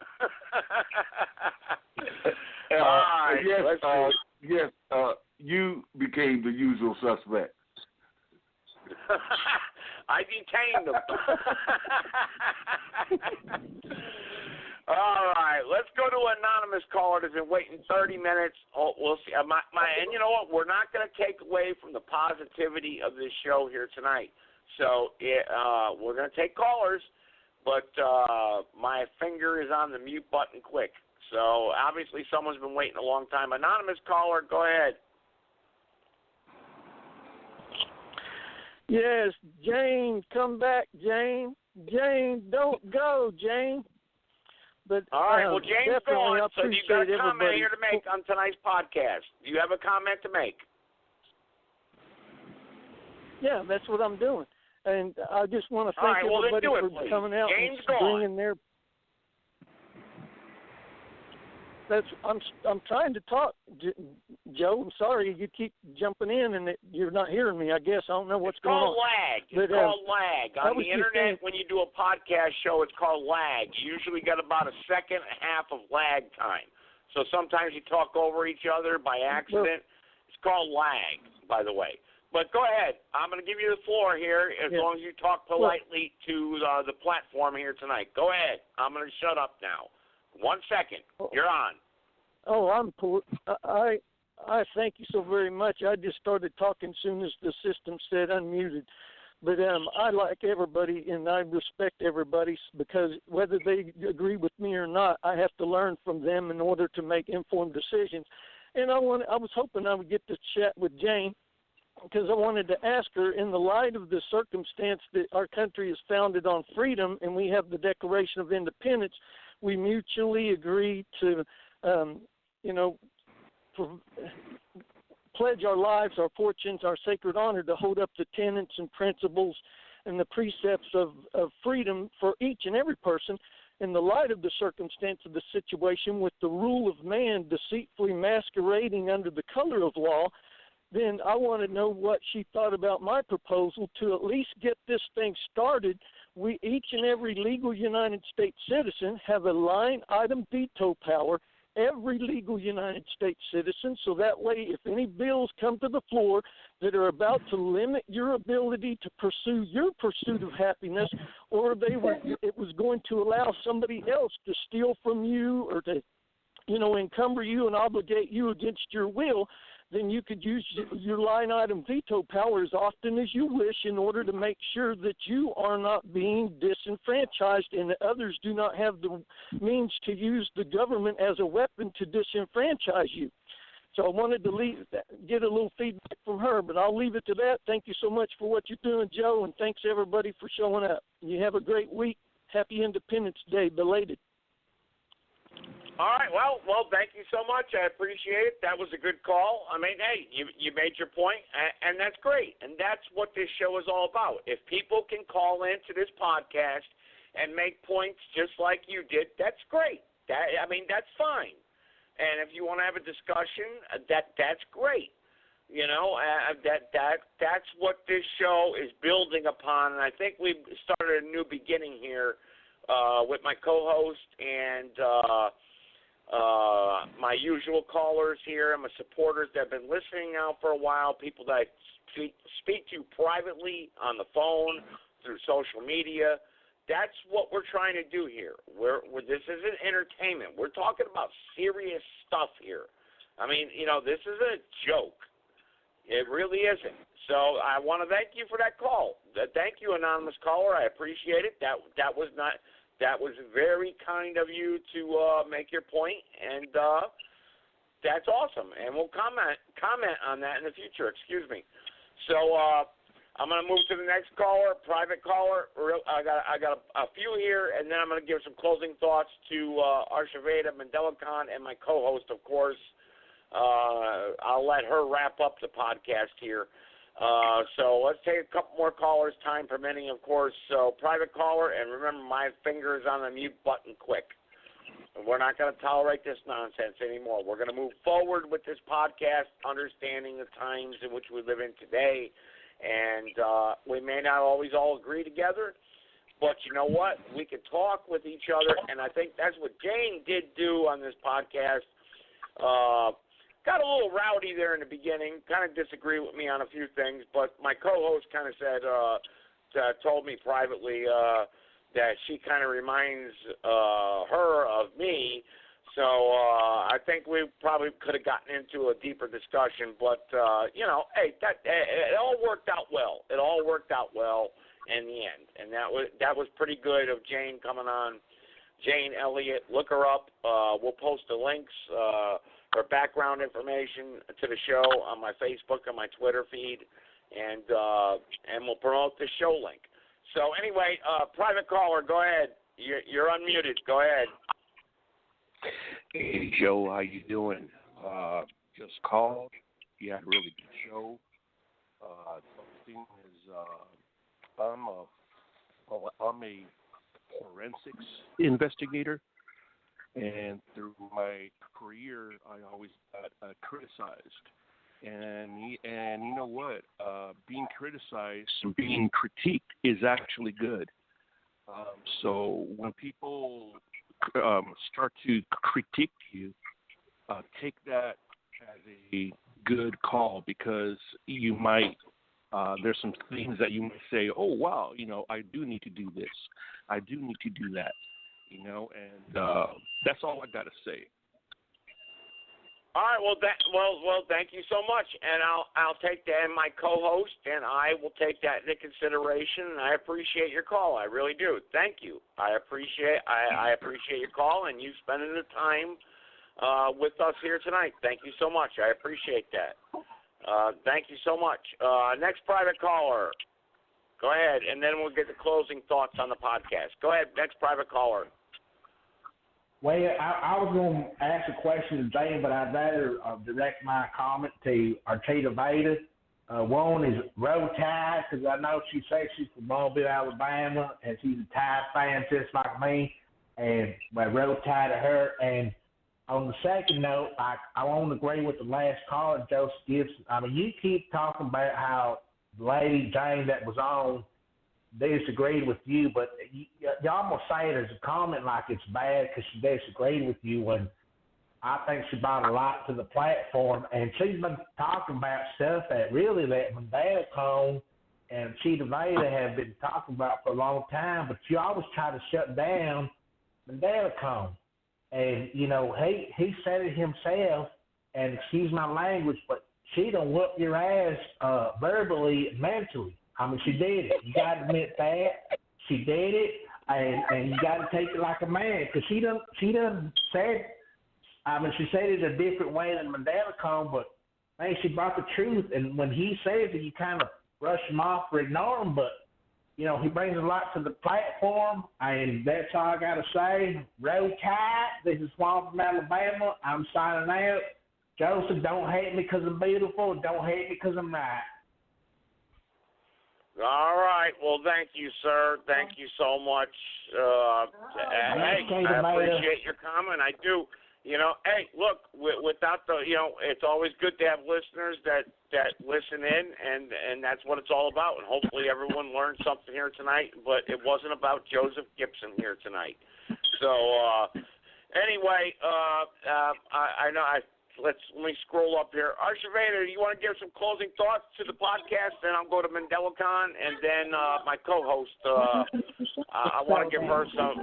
Yes, you became the usual suspect. I detained them. All right, let's go to an anonymous caller that's been waiting 30 minutes. Oh, we'll see. And you know what? We're not going to take away from the positivity of this show here tonight. So we're going to take callers, but my finger is on the mute button quick. So obviously someone's been waiting a long time. Anonymous caller, go ahead. Yes, Jane, come back, Jane. Jane, don't go, Jane. But all right, well, Jane's gone, so you've got a comment here to make on tonight's podcast. Do you have a comment to make? Yeah, that's what I'm doing. And I just want to thank everybody for coming out and bringing their... I'm trying to talk, Joe. I'm sorry you keep jumping in and you're not hearing me. I guess I don't know what's going on. It's called lag. On the internet, when you do a podcast show, it's called lag. You usually get about a second and a half of lag time. So sometimes you talk over each other by accident. It's called lag, by the way. But go ahead. I'm going to give you the floor here as long as you talk politely to the platform here tonight. Go ahead. I'm going to shut up now. 1 second. You're on. Oh, I thank you so very much. I just started talking as soon as the system said unmuted. But I like everybody and I respect everybody because whether they agree with me or not, I have to learn from them in order to make informed decisions. And I was hoping I would get to chat with Jane because I wanted to ask her, in the light of the circumstance that our country is founded on freedom and we have the Declaration of Independence, we mutually agree to, pledge our lives, our fortunes, our sacred honor to hold up the tenets and principles and the precepts of freedom for each and every person. In the light of the circumstance of the situation with the rule of man deceitfully masquerading under the color of law, then I want to know what she thought about my proposal to at least get this thing started. We, each and every legal United States citizen, have a line item veto power, every legal United States citizen, so that way if any bills come to the floor that are about to limit your ability to pursue your pursuit of happiness, or it was going to allow somebody else to steal from you or to, encumber you and obligate you against your will, then you could use your line item veto power as often as you wish in order to make sure that you are not being disenfranchised and that others do not have the means to use the government as a weapon to disenfranchise you. So I wanted to get a little feedback from her, but I'll leave it to that. Thank you so much for what you're doing, Joe, and thanks everybody for showing up. You have a great week. Happy Independence Day, belated. All right, well, thank you so much. I appreciate it. That was a good call. I mean, hey, you made your point, and that's great. And that's what this show is all about. If people can call into this podcast and make points just like you did, that's great. That's fine. And if you want to have a discussion, that's great. That's what this show is building upon. And I think we've started a new beginning here with my co-host and my usual callers here and my supporters that have been listening now for a while, people that I speak to privately on the phone, through social media. That's what we're trying to do here. This isn't entertainment. We're talking about serious stuff here. I mean, this isn't a joke. It really isn't. So I want to thank you for that call. Thank you, anonymous caller. I appreciate it. That was very kind of you to make your point, and that's awesome. And we'll comment on that in the future. Excuse me. So I'm going to move to the next caller, private caller. I got a few here, and then I'm going to give some closing thoughts to Arshiveda Mandela Khan and my co-host, of course. I'll let her wrap up the podcast here. So let's take a couple more callers, time permitting, of course. So private caller, and remember, my finger is on the mute button quick. We're not going to tolerate this nonsense anymore. We're going to move forward with this podcast, understanding the times in which we live in today. And we may not always all agree together, but you know what? We can talk with each other, and I think that's what Jane did do on this podcast. Got a little rowdy there in the beginning, kind of disagreed with me on a few things, but my co-host kind of said, told me privately that she kind of reminds her of me. So I think we probably could have gotten into a deeper discussion, but hey, it all worked out well. It all worked out well in the end, and that was pretty good of Jane coming on. Jane Elliot, look her up. We'll post the links, her background information to the show on my Facebook and my Twitter feed, and we'll promote the show link. So anyway, private caller, go ahead. You're unmuted. Go ahead. Hey, Joe, how you doing? Just called. You had a really good show. The thing is, I'm a forensics investigator, and through my career, I always got criticized. And you know what? Being criticized and being critiqued is actually good. So when people start to critique you, take that as a good call, because you might there's some things that you might say, oh wow, I do need to do this, I do need to do that, and that's all I gotta say. All right, well, thank you so much, and I'll take that, and my co-host and I will take that into consideration, and I appreciate your call. I really do. Thank you. I appreciate your call and you spending the time with us here tonight. Thank you so much. I appreciate that. Thank you so much. Next private caller. Go ahead, and then we'll get the closing thoughts on the podcast. Go ahead, next private caller. Well, I was going to ask a question to Jane, but I'd rather direct my comment to Arteta Veda. One is Roll Tide, because I know she says she's from Mobile, Alabama, and she's a Tide fan just like me, and Roll Tide to her. And on the second note, I won't agree with the last caller, Joseph Gibson. I mean, you keep talking about how the lady Jane that was on disagreed with you, but you almost say it as a comment like it's bad because she disagreed with you, when I think she brought a lot to the platform, and she's been talking about stuff that Mandela Cone and Cheetah Veda have been talking about for a long time, but you always try to shut down Mandela Cone. And, he said it himself, and excuse my language, but she done whoop your ass verbally and mentally. I mean, she did it. You got to admit that. She did it, and you got to take it like a man, because she done said, I mean, she said it a different way than Mandela Cone, but, man, she brought the truth. And when he says it, you kind of brush him off or ignore him, but, he brings a lot to the platform, and that's all I got to say. Roll Tide. This is Juan from Alabama. I'm signing out. Joseph, don't hate me because I'm beautiful. Don't hate me because I'm right. All right. Well, thank you, sir. Thank you so much. I appreciate your comment. I do. Hey, look, without it's always good to have listeners that listen in, and that's what it's all about. And hopefully everyone learned something here tonight, but it wasn't about Joseph Gibson here tonight. So, Anyway, I know. Let me scroll up here. Archivada, do you want to give some closing thoughts to the podcast? Then I'll go to MandelaCon, and then my co-host. I want to give her some.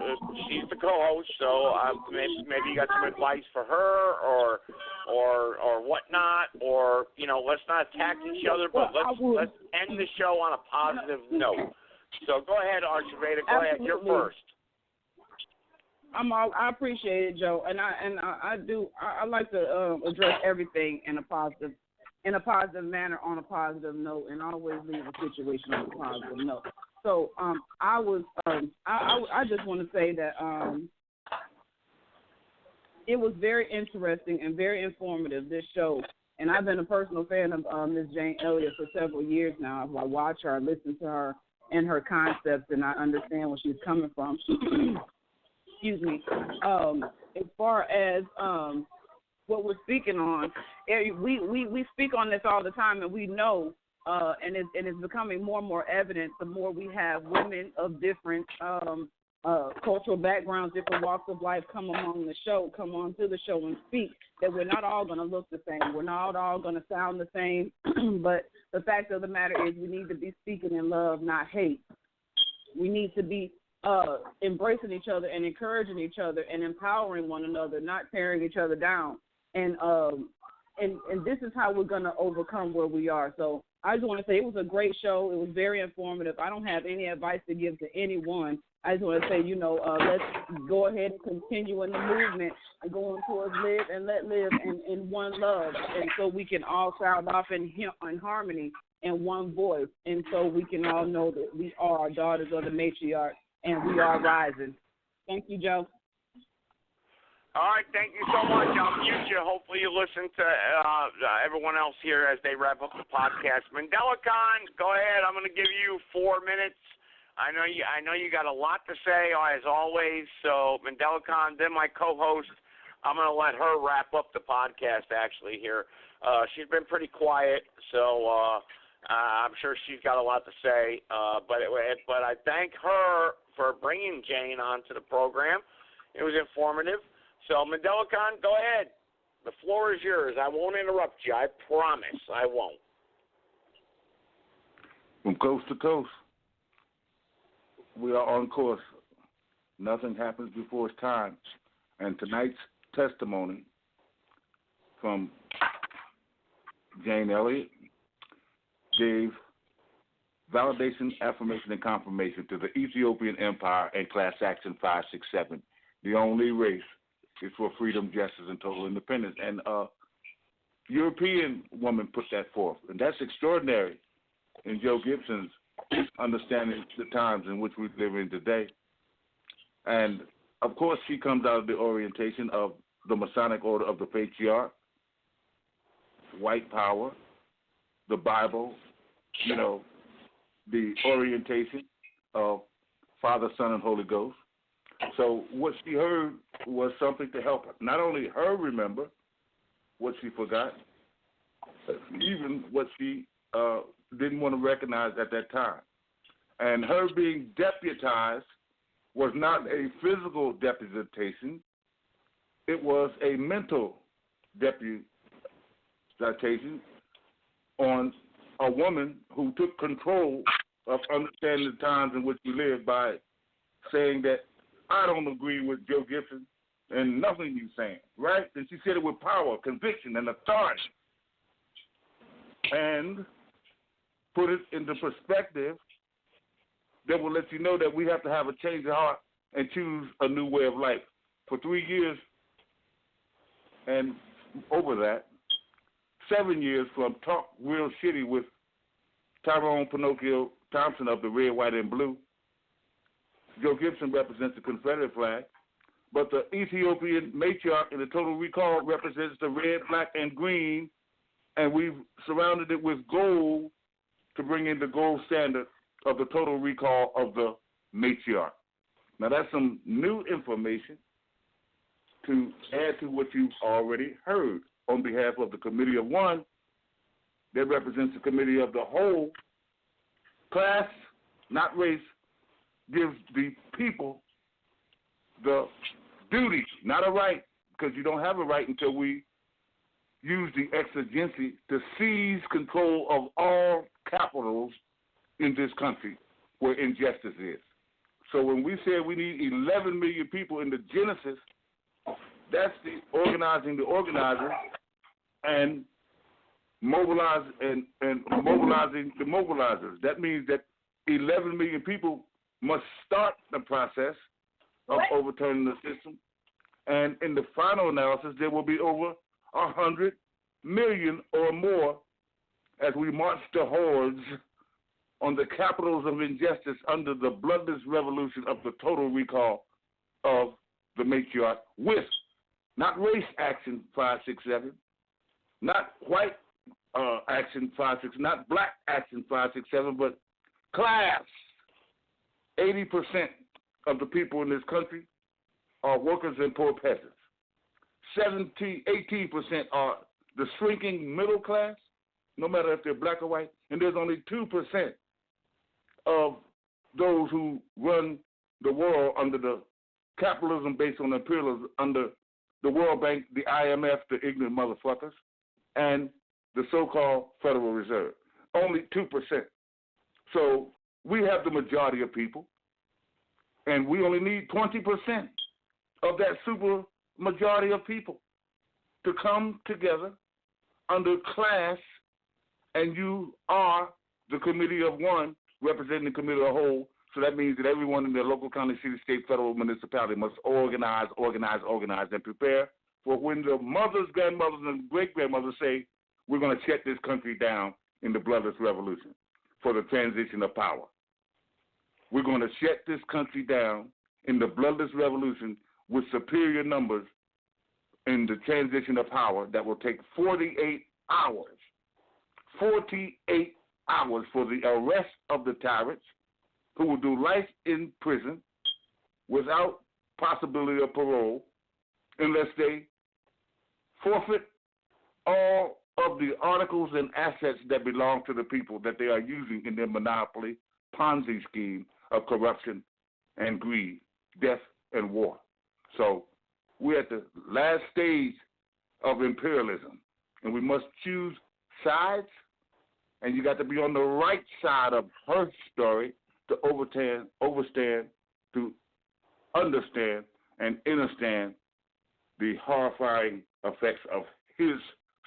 She's the co-host, so maybe you got some advice for her, or whatnot, or let's not attack each other, but let's end the show on a positive note. So go ahead, Archivada. Go ahead. You're first. I appreciate it, Joe, and I like to address everything in a positive manner, on a positive note, and always leave a situation on a positive note. So I just want to say that it was very interesting and very informative, this show, and I've been a personal fan of Ms. Jane Elliot for several years now. I watch her, I listen to her and her concepts, and I understand where she's coming from. Excuse me. As far as what we're speaking on, we speak on this all the time, and we know, and it's becoming more and more evident the more we have women of different cultural backgrounds, different walks of life come onto the show and speak, that we're not all going to look the same. We're not all going to sound the same. But the fact of the matter is we need to be speaking in love, not hate. We need to be embracing each other and encouraging each other and empowering one another, not tearing each other down. And this is how we're going to overcome where we are. So I just want to say it was a great show. It was very informative. I don't have any advice to give to anyone. I just want to say, let's go ahead and continue in the movement and going towards live and let live in one love. And so we can all sound off in harmony in one voice. And so we can all know that we are daughters of the matriarch and we are rising. Thank you, Joe. All right, thank you so much. I'll mute you. Hopefully you listen to everyone else here as they wrap up the podcast. MandelaCon, go ahead. I'm going to give you 4 minutes. I know you got a lot to say, as always. So MandelaCon, then my co-host, I'm going to let her wrap up the podcast actually here. She's been pretty quiet, so I'm sure she's got a lot to say. But I thank her for bringing Jane onto the program. It was informative. So MandelaCon, go ahead. The floor is yours. I won't interrupt you. I promise I won't. From coast to coast, we are on course. Nothing happens before it's time. And tonight's testimony from Jane Elliot gave validation, affirmation, and confirmation to the Ethiopian Empire and Class Action 567. The only race is for freedom, justice, and total independence. And a European woman put that forth. And that's extraordinary in Joe Gibson's understanding the times in which we live in today. And, of course, she comes out of the orientation of the Masonic Order of the Patriarch, white power, the Bible, the orientation of Father, Son, and Holy Ghost. So what she heard was something to help her. Not only her remember what she forgot, but even what she didn't want to recognize at that time. And her being deputized was not a physical deputation. It was a mental deputation on a woman who took control of understanding the times in which we live by saying that I don't agree with Joe Gibson and nothing he's saying, right? And she said it with power, conviction, and authority. And put it into perspective that will let you know that we have to have a change of heart and choose a new way of life. For 3 years and over that, 7 years from Talk Real Shitty with Tyrone Pinocchio Thompson of the Red, White, and Blue, Joe Gibson represents the Confederate flag, but the Ethiopian matriarch in the Total Recall represents the red, black, and green, and we've surrounded it with gold to bring in the gold standard of the Total Recall of the matriarch. Now, that's some new information to add to what you've already heard on behalf of the Committee of One that represents the Committee of the Whole. Class, not race, gives the people the duty, not a right, because you don't have a right until we use the exigency to seize control of all capitals in this country where injustice is. So when we say we need 11 million people in the genesis, that's the organizing the organizers and mobilizing the mobilizers. That means that 11 million people must start the process of overturning the system. And in the final analysis, there will be over 100 million or more as we march to hordes on the capitals of injustice under the bloodless revolution of the total recall of the matriarch with not race action 567, not white action 567, not black action 567, but class. 80% of the people in this country are workers and poor peasants. 18% are the shrinking middle class, no matter if they're black or white, and there's only 2% of those who run the world under the capitalism based on imperialism, under the World Bank, the IMF, the ignorant motherfuckers, and the so-called Federal Reserve. Only 2%. So we have the majority of people, and we only need 20% of that super majority of people to come together under class, and you are the committee of one representing the committee of the whole. So that means that everyone in their local, county, city, state, federal, municipality must organize, and prepare for when the mothers, grandmothers, and great-grandmothers say, we're going to shut this country down in the bloodless revolution for the transition of power. We're going to shut this country down in the bloodless revolution with superior numbers in the transition of power that will take 48 hours. 48 hours for the arrest of the tyrants who will do life in prison without possibility of parole unless they forfeit all of the articles and assets that belong to the people that they are using in their monopoly Ponzi scheme of corruption and greed, death, and war. So we're at the last stage of imperialism, and we must choose sides, and you got to be on the right side of her story to overstand, to understand, and understand the horrifying effects of his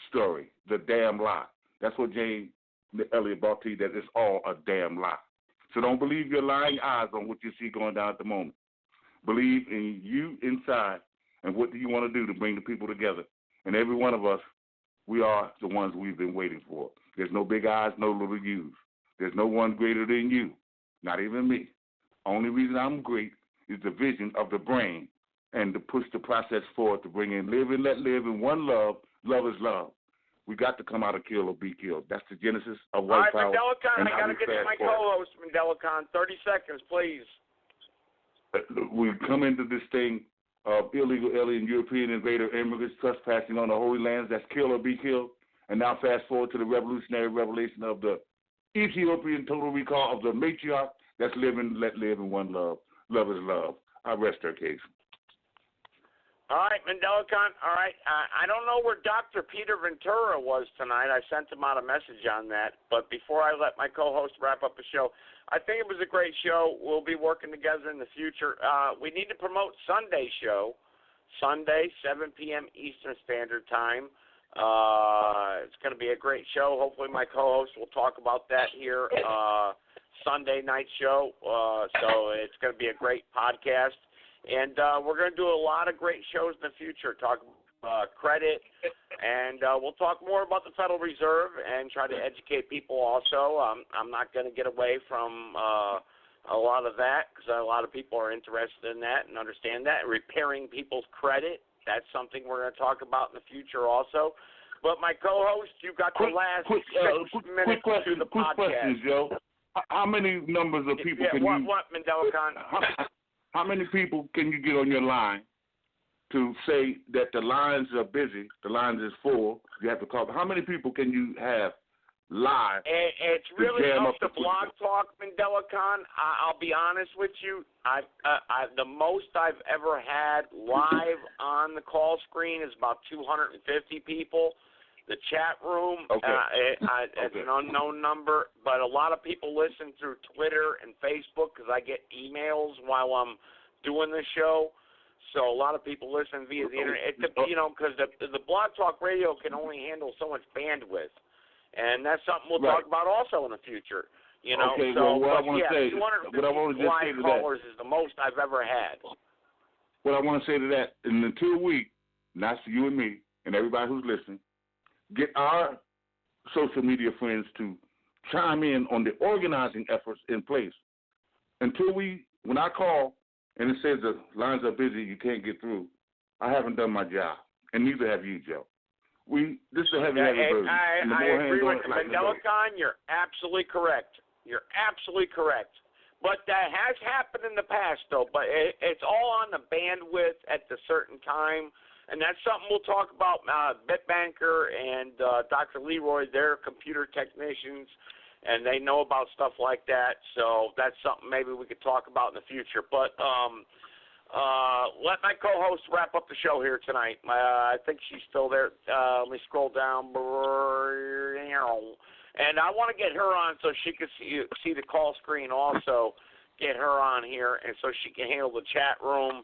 story, the damn lie. That's what Jane Elliot brought to you, that it's all a damn lie. So don't believe your lying eyes on what you see going down at the moment. Believe in you inside, and what do you want to do to bring the people together. And every one of us, we are the ones we've been waiting for. There's no big eyes, no little U's. There's no one greater than you, not even me. Only reason I'm great is the vision of the brain and to push the process forward to bring in live and let live in one love. Love is love. We got to come out of kill or be killed. That's the genesis of white power. All right, Mandela Khan, I got to get to my co-host, Mandela Khan. 30 seconds, please. We come into this thing of illegal alien European invader immigrants trespassing on the holy lands. That's kill or be killed. And now fast forward to the revolutionary revelation of the Ethiopian total recall of the matriarch. That's live and let live in one love. Love is love. I rest her case. All right, Mandela Khan. All right. I don't know where Dr. Peter Ventura was tonight. I sent him out a message on that. But before I let my co-host wrap up the show, I think it was a great show. We'll be working together in the future. We need to promote Sunday's show, Sunday, 7 p.m. Eastern Standard Time. It's going to be a great show. Hopefully my co-host will talk about that here Sunday night show. So it's going to be a great podcast. And we're going to do a lot of great shows in the future, talk credit, and we'll talk more about the Federal Reserve and try to educate people also. I'm not going to get away from a lot of that because a lot of people are interested in that and understand that. Repairing people's credit, that's something we're going to talk about in the future also. But my co-host, you've got the last 6 minutes to the podcast. Quick questions, Joe. How many numbers of people can you... What, Mandela Khan? How many people can you get on your line to say that the lines are busy, the lines is full, you have to call? How many people can you have live. It's really jam up up to Blog Talk, MandelaCon. I'll be honest with you. The most I've ever had live on the call screen is about 250 people. The chat room, it's an unknown number, but a lot of people listen through Twitter and Facebook because I get emails while I'm doing the show. So a lot of people listen via the internet. Because the Blog Talk Radio can only handle so much bandwidth. And that's something we'll talk about also in the future. Okay, so what I want to say, 250 live callers is the most I've ever had. What I want to say to that, in the 2 weeks, not you and me and everybody who's listening, get our social media friends to chime in on the organizing efforts in place. Until when I call and it says the lines are busy, you can't get through, I haven't done my job, and neither have you, Joe. This is a heavy burden. I agree with you. MandelaCon, you're absolutely correct. You're absolutely correct. But that has happened in the past, though. But it's all on the bandwidth at the certain time. And that's something we'll talk about. Bitbanker and Dr. Leroy, they're computer technicians, and they know about stuff like that. So that's something maybe we could talk about in the future. But let my co-host wrap up the show here tonight. I think she's still there. Let me scroll down. And I want to get her on so she can see the call screen also. Get her on here, and so she can handle the chat room.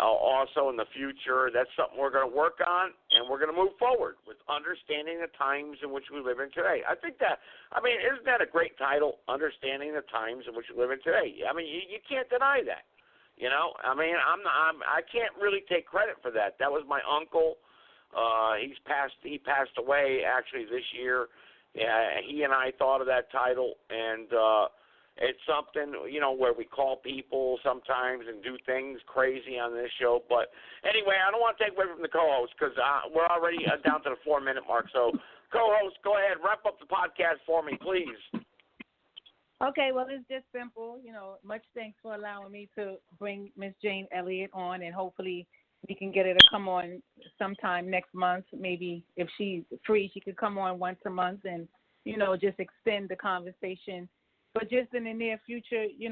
Also in the future, that's something we're going to work on, and we're going to move forward with understanding the times in which we live in today. I think isn't that a great title, Understanding the Times in which we live in today? I mean, you can't deny that. I can't really take credit for that. That was my uncle. He passed away actually this year. Yeah, he and I thought of that title, and it's something, where we call people sometimes and do things crazy on this show. But anyway, I don't want to take away from the co-host because we're already down to the 4-minute mark. So, co-host, go ahead, wrap up the podcast for me, please. Okay, well, it's just simple. Much thanks for allowing me to bring Miss Jane Elliot on, and hopefully we can get her to come on sometime next month. Maybe if she's free, she could come on once a month and, just extend the conversation. But just in the near future, you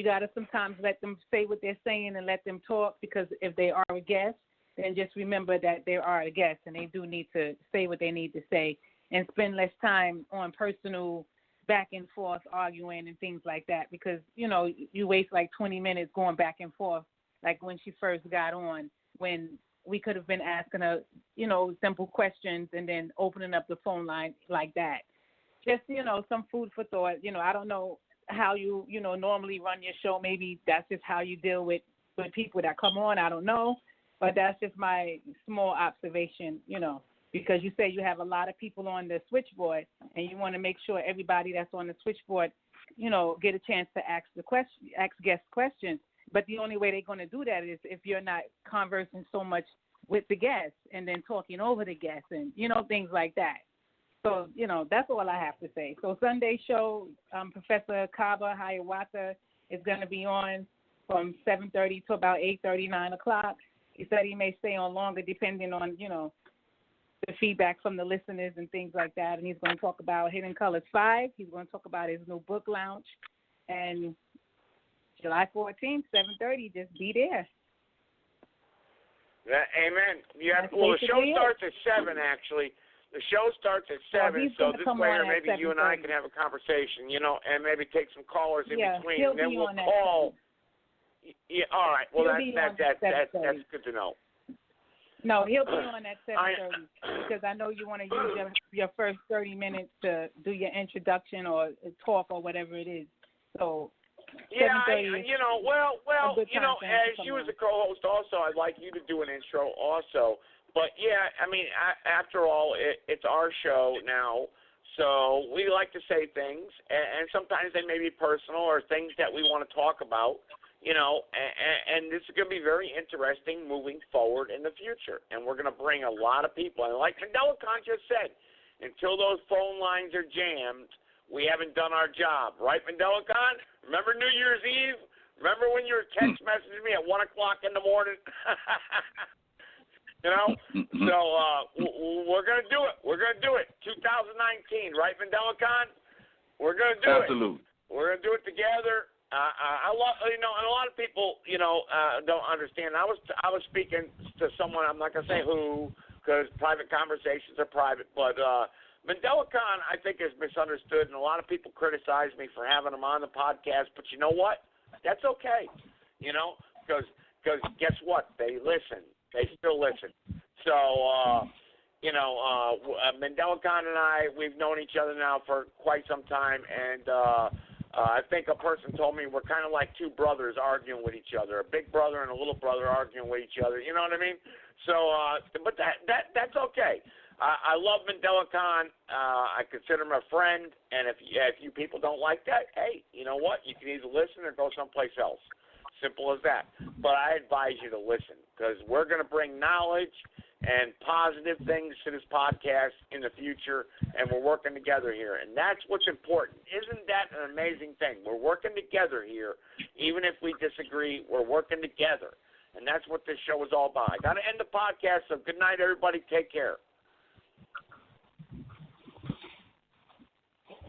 got to sometimes let them say what they're saying and let them talk, because if they are a guest, then just remember that they are a guest and they do need to say what they need to say and spend less time on personal back and forth arguing and things like that, because, you waste like 20 minutes going back and forth, like when she first got on, when we could have been asking her, simple questions and then opening up the phone line like that. Just, some food for thought. I don't know how you, normally run your show. Maybe that's just how you deal with people that come on. I don't know. But that's just my small observation, because you say you have a lot of people on the switchboard and you want to make sure everybody that's on the switchboard, get a chance to ask guest questions. But the only way they're going to do that is if you're not conversing so much with the guests and then talking over the guests and, things like that. So, that's all I have to say. So Sunday show, Professor Kaba Hiawatha is going to be on from 7:30 to about 8:30, 9 o'clock. He said he may stay on longer depending on, the feedback from the listeners and things like that. And he's going to talk about Hidden Colors 5. He's going to talk about his new book launch. And July 14th, 7:30, just be there. Amen. The show starts at 7, actually. The show starts at 7, so this way maybe you and I can have a conversation, and maybe take some callers in between. And then we'll call. Yeah, all right. Well, that's good to know. No, he'll be on at 7:30 because I know you want to use your first 30 minutes to do your introduction or talk or whatever it is. So. Yeah, as you as a co-host also, I'd like you to do an intro also. But, yeah, after all, it's our show now, so we like to say things, and sometimes they may be personal or things that we want to talk about, and this is going to be very interesting moving forward in the future, and we're going to bring a lot of people. And like MandelaCon just said, until those phone lines are jammed, we haven't done our job. Right, MandelaCon? Remember New Year's Eve? Remember when you were text messaging me at 1 o'clock in the morning? You know? So we're going to do it. We're going to do it. 2019, right, Mendelicon? We're going to do it. Absolutely. We're going to do it together. I love, and a lot of people, don't understand. I was speaking to someone, I'm not going to say who, because private conversations are private, but Mendelicon, I think, is misunderstood, and a lot of people criticize me for having him on the podcast, but you know what? That's okay, because guess what? They listen. They still listen. So, Mendelicon and I, we've known each other now for quite some time, and I think a person told me we're kind of like two brothers arguing with each other, a big brother and a little brother arguing with each other. You know what I mean? So, but that's okay. I love Mendelicon. I consider him a friend, and if you people don't like that, hey, you know what? You can either listen or go someplace else. Simple as that. But I advise you to listen, because we're going to bring knowledge and positive things to this podcast in the future, and we're working together here, and that's what's important. Isn't that an amazing thing? We're working together here. Even if we disagree, we're working together, and that's what this show is all about. I got to end the podcast, so good night, everybody. Take care.